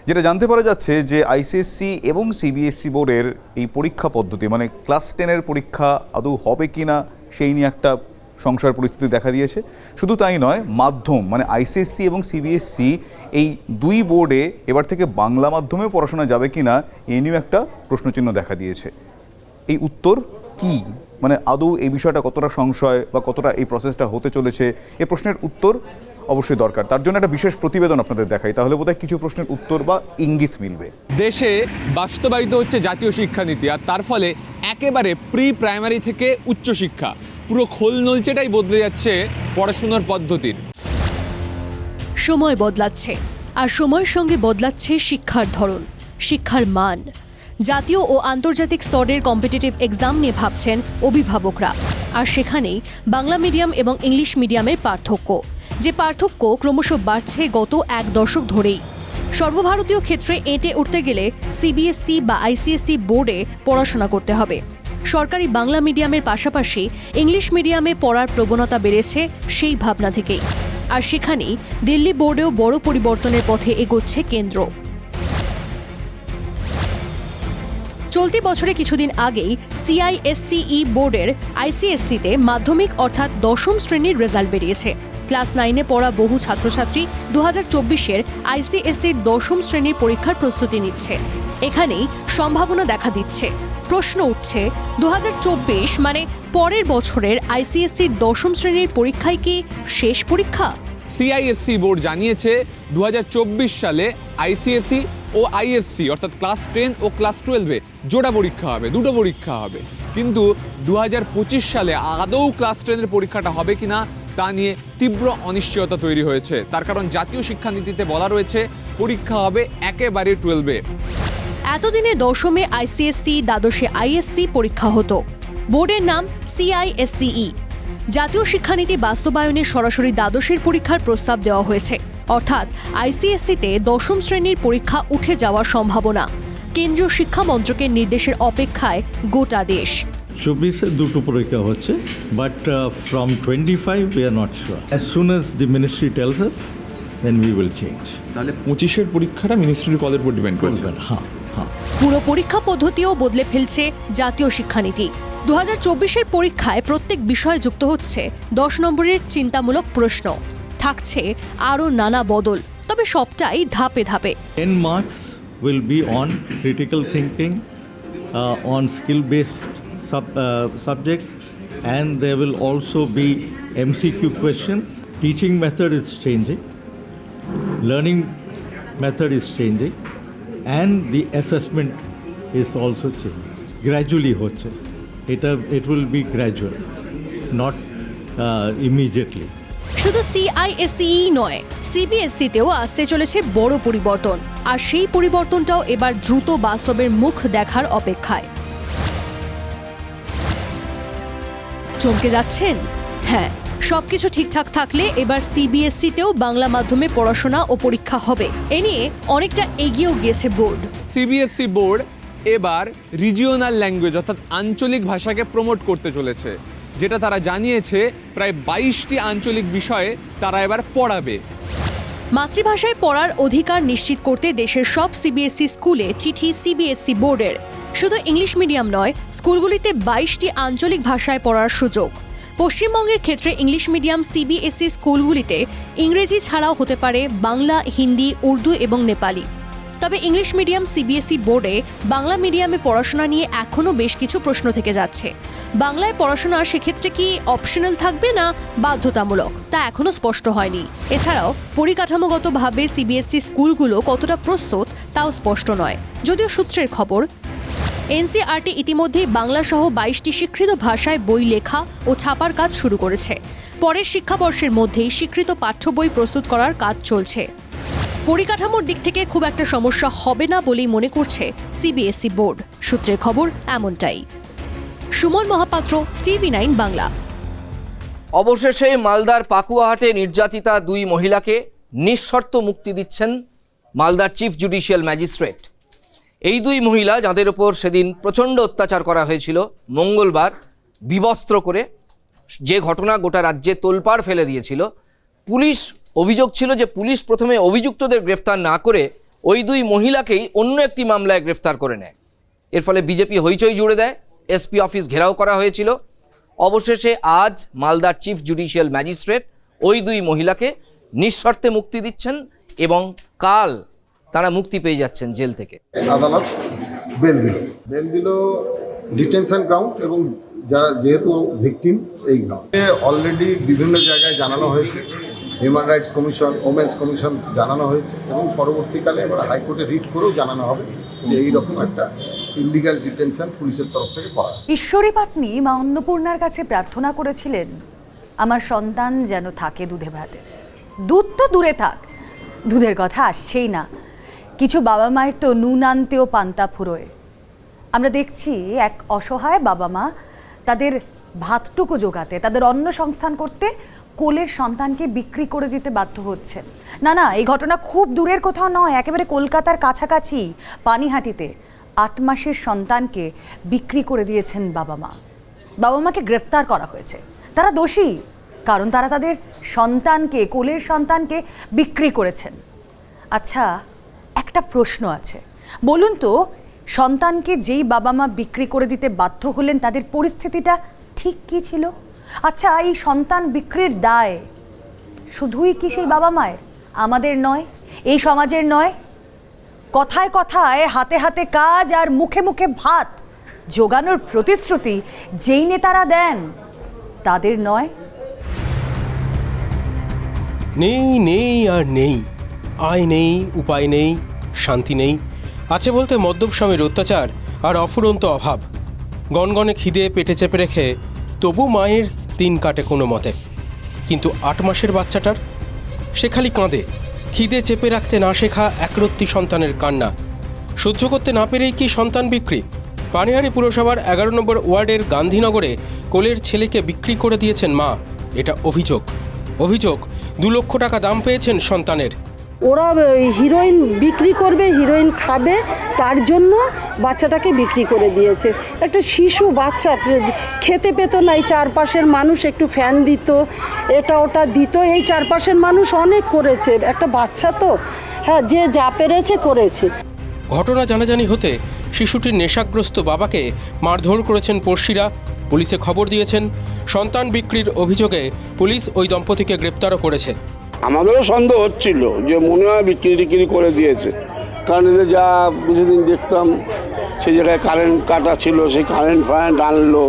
যেটা জানতে পারা যাচ্ছে যে ICSE এবং CBSE বোর্ডের এই পরীক্ষা পদ্ধতি, মানে ক্লাস 10-এর পরীক্ষা আদৌ হবে কি না সেই নিয়ে একটা সংশয়ের পরিস্থিতি দেখা দিয়েছে। শুধু তাই নয়, মাধ্যম মানে ICSE এবং CBSE এই দুই বোর্ডে এবার থেকে বাংলা মাধ্যমে পড়াশোনা যাবে কি না এই নিয়েও একটা প্রশ্নচিহ্ন দেখা দিয়েছে। এই উত্তর কি, মানে আদৌ এই বিষয়টা কতটা সংশয় বা কতটা এই প্রসেসটা হতে চলেছে, এই প্রশ্নের উত্তর অবশ্যই দরকার। তার জন্য একটা বিশেষ প্রতিবেদন আপনাদের দেখাই, তাহলে বোধহয় কিছু প্রশ্নের উত্তর বা ইঙ্গিত মিলবে। দেশে বাস্তবায়িত হচ্ছে জাতীয় শিক্ষানীতি, আর তার ফলে একেবারে প্রি প্রাইমারি থেকে উচ্চশিক্ষা পুরো খোল নলচেটাই বদলে যাচ্ছে পড়াশোনার পদ্ধতির। সময় বদলাচ্ছে, আর সময়ের সঙ্গে বদলাচ্ছে শিক্ষার ধরন, শিক্ষার মান। জাতীয় ও আন্তর্জাতিক স্তরের কম্পিটিটিভ এক্সাম নিয়ে ভাবছেন অভিভাবকরা, আর সেখানেই বাংলা মিডিয়াম এবং ইংলিশ মিডিয়ামের পার্থক্য, যে পার্থক্য ক্রমশ বাড়ছে গত এক দশক ধরেই। সর্বভারতীয় ক্ষেত্রে এঁটে উঠতে গেলে CBSE বা ICSE বোর্ডে পড়াশোনা করতে হবে। সরকারি বাংলা মিডিয়ামের পাশাপাশি ইংলিশ মিডিয়ামে পড়ার প্রবণতা বেড়েছে সেই ভাবনা থেকেই, আর সেখানেই দিল্লি বোর্ডেও বড় পরিবর্তনের পথে এগোচ্ছে কেন্দ্র। চলতি বছরে কিছুদিন আগেই CISCE বোর্ডের ICSE-তে মাধ্যমিক অর্থাৎ 10ম শ্রেণীর রেজাল্ট বেরিয়েছে। ক্লাস 9-এ পড়া বহু ছাত্রছাত্রী 2024-এর ICSE-র 10ম শ্রেণীর পরীক্ষার প্রস্তুতি নিচ্ছে। এখানেই সম্ভাবনা দেখা দিচ্ছে। প্রশ্ন উঠছে, 2024 মানে পরের বছরের ICSE-র 10ম শ্রেণীর পরীক্ষায় কি শেষ পরীক্ষা? CISE বোর্ড জানিয়েছে 2024 সালে ICSE ও ISC অর্থাৎ ক্লাস 10 ও ক্লাস 12-এ জোড়া পরীক্ষা হবে, দুটো পরীক্ষা হবে। কিন্তু 2025 সালে আদৌ ক্লাস 10-এর পরীক্ষাটা হবে কিনা তা নিয়ে তীব্র অনিশ্চয়তা তৈরি হয়েছে। তার কারণ জাতীয় শিক্ষানীতিতে বলা রয়েছে পরীক্ষা হবে একেবারে 12-এ। এতদিনে 10মে ICSE, দ্বাদশে ISC পরীক্ষা হতো। বোর্ডের নাম CISCE। জাতীয় শিক্ষানীতি বাস্তবায়নে সরাসরি দ্বাদশের পরীক্ষার প্রস্তাব দেওয়া হয়েছে, অর্থাৎ ICSE-তে 10ম শ্রেণীর পরীক্ষা উঠে যাওয়ার সম্ভাবনা। কেন্দ্রীয় শিক্ষা মন্ত্রকের নির্দেশের অপেক্ষায় গোটা দেশ। 24-এ দুটো পরীক্ষা হচ্ছে, but from 25 we are not sure. As soon as the ministry tells us, then we will change. তাহলে 25-এর পরীক্ষাটা মিনিস্ট্রির কলের উপর ডিপেন্ড করবে। হ্যাঁ। পুরো পরীক্ষা পদ্ধতিও বদলে ফেলছে জাতীয় শিক্ষানীতি। 2024-এর পরীক্ষায় প্রত্যেক বিষয়ে যুক্ত হচ্ছে 10 নম্বরের চিন্তামূলক প্রশ্ন। থাকছে আরও নানা বদল, তবে সবটাই ধাপে ধাপে। 10 marks will be on critical thinking, on skill-based subjects, and there will also be MCQ questions. Teaching method is changing, learning method is changing, and the assessment is also changing. Gradually হচ্ছে, it will be gradual, not immediately. শুধু CISCE নয়, CBSE-তেও আসতে চলেছে বড় পরিবর্তন, আর সেই পরিবর্তনটাও এবার দ্রুত বাস্তবের মুখ দেখার অপেক্ষায়। চমকে যাচ্ছেন? হ্যাঁ, সবকিছু ঠিকঠাক থাকলে এবার CBSE-তেও বাংলা মাধ্যমে পড়াশোনা ও পরীক্ষা হবে। এ নিয়ে অনেকটা এগিয়েও গিয়েছে বোর্ড। CBSE বোর্ড এবার রিজিওনাল ল্যাঙ্গুয়েজ অর্থাৎ আঞ্চলিক ভাষাকে প্রমোট করতে চলেছে, যেটা তারা জানিয়েছে প্রায় 22টি আঞ্চলিক বিষয়ে তারা এবার পড়াবে। মাতৃভাষায় পড়ার অধিকার নিশ্চিত করতে দেশের সব CBSE স্কুলে চিঠি CBSE বোর্ডের। শুধু ইংলিশ মিডিয়াম নয়, স্কুলগুলিতে 22টি আঞ্চলিক ভাষায় পড়ার সুযোগ। পশ্চিমবঙ্গের ক্ষেত্রে ইংলিশ মিডিয়াম CBSE স্কুলগুলিতে ইংরেজি ছাড়াও হতে পারে বাংলা, হিন্দি, উর্দু এবং নেপালি। তবে ইংলিশ মিডিয়াম CBSE বোর্ডে বাংলা মিডিয়ামে পড়াশোনা নিয়ে এখনও বেশ কিছু প্রশ্ন থেকে যাচ্ছে। বাংলায় পড়াশোনা সেক্ষেত্রে কি অপশনাল থাকবে না বাধ্যতামূলক, তা এখনও স্পষ্ট হয়নি। এছাড়াও পরিকাঠামোগতভাবে CBSE স্কুলগুলো কতটা প্রস্তুত তাও স্পষ্ট নয়। যদিও সূত্রের খবর, এনসিইআরটি ইতিমধ্যেই বাংলা সহ 22টি স্বীকৃত ভাষায় বই লেখা ও ছাপার কাজ শুরু করেছে। পরের শিক্ষাবর্ষের মধ্যেই স্বীকৃত পাঠ্য বই প্রস্তুত করার কাজ চলছে। পরিকাঠামোর দিক থেকে খুব একটা সমস্যা হবে না বলেই মনে করছে সিবিএসই বোর্ড। সূত্রের খবর এমনটাই। সুমন মহাপাত্র, TV9 বাংলা। অবশেষে মালদার পাকুয়াহাটে নির্যাতিতা 2 মহিলাকে নিঃশর্ত মুক্তি দিচ্ছেন মালদার চিফ জুডিশিয়াল ম্যাজিস্ট্রেট। এই 2 মহিলা যাদের ওপর সেদিন প্রচণ্ড অত্যাচার করা হয়েছিল মঙ্গলবার বিবস্ত্র করে, যে ঘটনা গোটা রাজ্যে তোলপাড় ফেলে দিয়েছিল, পুলিশ অভিযোগ ছিল যে পুলিশ প্রথমে অভিযুক্তদের গ্রেফতার না করে ওই 2 মহিলাকেই অন্য একটি মামলায় গ্রেফতার করে নেয়। এর ফলে বিজেপি হইচই জুড়ে দেয়, এসপি অফিস ঘেরাও করা হয়েছিল। অবশেষে আজ মালদার চিফ জুডিশিয়াল ম্যাজিস্ট্রেট ওই 2 মহিলাকে নিঃশর্তে মুক্তি দিচ্ছেন এবং কাল তারা মুক্তি পেয়ে যাচ্ছেন জেল থেকে। আদালত বেল দিল ডিটেনশন গ্রাউন্ড এবং যারা যেহেতু ভিকটিম এই গ্রাউন্ডে অলরেডি বিভিন্ন জায়গায় জানানো হয়েছে, human rights commission, women's commission জানানো হয়েছে এবং পরবর্তীকালে এবার হাইকোর্টে রিট করেও জানানো হবে যে এইরকম একটা ইলিগাল ডিটেনশন পুলিশের তরফ থেকে করা। ঈশ্বরী পাটনি মা অন্নপূর্ণার কাছে প্রার্থনা করেছিলেন, আমার সন্তান যেন থাকে দুধে ভাতে। দুধ তো দূরে থাক, দুধের কথা আসছেই না। কিছু বাবা মায়ের তো নুন আনতেও পান্তা ফুরোয়। আমরা দেখছি এক অসহায় বাবা মা তাদের ভাতটুকু জোগাতে, তাদের অন্ন সংস্থান করতে কোলের সন্তানকে বিক্রি করে দিতে বাধ্য হচ্ছেন। না, এই ঘটনা খুব দূরের কোথাও নয়, একেবারে কলকাতার কাছাকাছি পানিহাটিতে 8 মাসের সন্তানকে বিক্রি করে দিয়েছেন বাবা মা। বাবা মাকে গ্রেফতার করা হয়েছে। তারা দোষী, কারণ তারা তাদের সন্তানকে, কোলের সন্তানকে বিক্রি করেছেন। আচ্ছা, একটা প্রশ্ন আছে, বলুন তো, সন্তানকে যেই বাবা মা বিক্রি করে দিতে বাধ্য হলেন তাদের পরিস্থিতিটা ঠিক কী ছিল? আচ্ছা, এই সন্তান বিক্রির দায় শুধুই কি সেই বাবা মায়ের, আমাদের নয়, এই সমাজের নয়? কথায় কথায়, হাতে হাতে কাজ আর মুখে মুখে ভাত জোগানোর প্রতিশ্রুতি যেই নেতারা দেন তাদের নয়? নেই আর নেই, আয় নেই, উপায় নেই, শান্তি নেই। আছে বলতে মদ্যপ স্বামীর অত্যাচার আর অফুরন্ত অভাব। গনগনে খিদে পেটে চেপে রেখে তবু মায়ের দিন কাটে কোনো মতে। কিন্তু 8 মাসের বাচ্চাটার, সে খালি কাঁদে। খিদে চেপে রাখতে না শেখা একরত্তি সন্তানের কান্না সহ্য করতে না পেরেই কি সন্তান বিক্রি? পানিহাটি পুরসভার 11 নম্বর ওয়ার্ডের গান্ধীনগরে কোলের ছেলেকে বিক্রি করে দিয়েছেন মা। এটা অভিযোগ 2 লক্ষ টাকা দাম পেয়েছেন সন্তানের। ওরা হিরোইন বিক্রি করবে, হিরোইন খাবে, তার জন্য বাচ্চাটাকে বিক্রি করে দিয়েছে। একটা শিশু বাচ্চা খেতে পেত না, এই চারপাশের মানুষ একটু ফ্যান দিত, এটা ওটা দিত, এই চারপাশের মানুষ অনেক করেছে, একটা বাচ্চা তো, হ্যাঁ, যে যা পেরেছে করেছে। ঘটনা জানাজানি হতে শিশুটির নেশাগ্রস্ত বাবাকে মারধর করেছেন পড়শিরা, পুলিশে খবর দিয়েছেন। সন্তান বিক্রির অভিযোগে পুলিশ ওই দম্পতিকে গ্রেপ্তারও করেছে। আমাদেরও সন্দেহ হচ্ছিল যে মনে হয় বিক্রি করে দিয়েছে, কারণ এদের যা কিছুদিন দেখতাম সেই জায়গায় কারেন্ট কাটা ছিল, সেই কারেন্ট আনলো,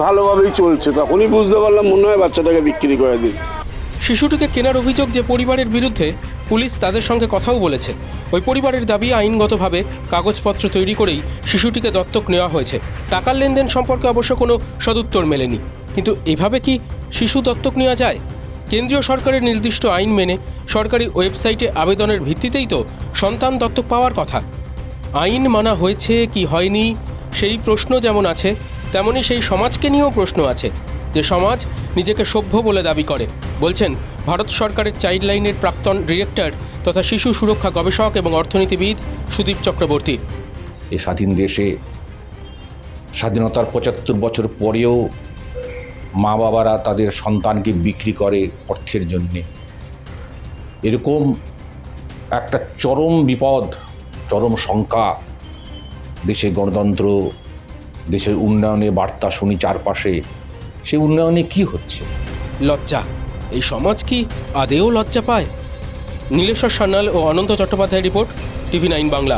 ভালোভাবেই চলছে। তখনই বুঝতে পারলাম মনে হয় বাচ্চাটাকে বিক্রি করে দিই। শিশুটিকে কেনার অভিযোগ যে পরিবারের বিরুদ্ধে, পুলিশ তাদের সঙ্গে কথাও বলেছে। ওই পরিবারের দাবি আইনগতভাবে কাগজপত্র তৈরি করেই শিশুটিকে দত্তক নেওয়া হয়েছে। টাকার লেনদেন সম্পর্কে অবশ্য কোনো সদুত্তর মেলেনি। কিন্তু এভাবে কি শিশু দত্তক নেওয়া যায়? কেন্দ্রীয় সরকারের নির্দিষ্ট আইন মেনে সরকারি ওয়েবসাইটে আবেদনের ভিত্তিতেই তো সন্তান দত্তক পাওয়ার কথা। আইন মানা হয়েছে কি হয়নি সেই প্রশ্ন যেমন আছে, তেমনি সেই সমাজকে নিয়েও প্রশ্ন আছে, যে সমাজ নিজেকে সভ্য বলে দাবি করে, বলছেন ভারত সরকারের চাইল্ড লাইনের প্রাক্তন ডিরেক্টর তথা শিশু সুরক্ষা গবেষক এবং অর্থনীতিবিদ সুদীপ চক্রবর্তী। এই স্বাধীন দেশে স্বাধীনতার 75 বছর পরেও মা বাবারা তাদের সন্তানকে বিক্রি করে অর্থের জন্যে। এরকম একটা চরম বিপদ, চরম শঙ্কা দেশে গণতন্ত্র, দেশের উন্নয়নে বার্তা শুনি চারপাশে, সে উন্নয়নে কি হচ্ছে? লজ্জা। এই সমাজ কি আদেও লজ্জা পায়? নীলেশ্বর সান্যাল ও অনন্ত চট্টোপাধ্যায়ের রিপোর্ট, TV9 বাংলা।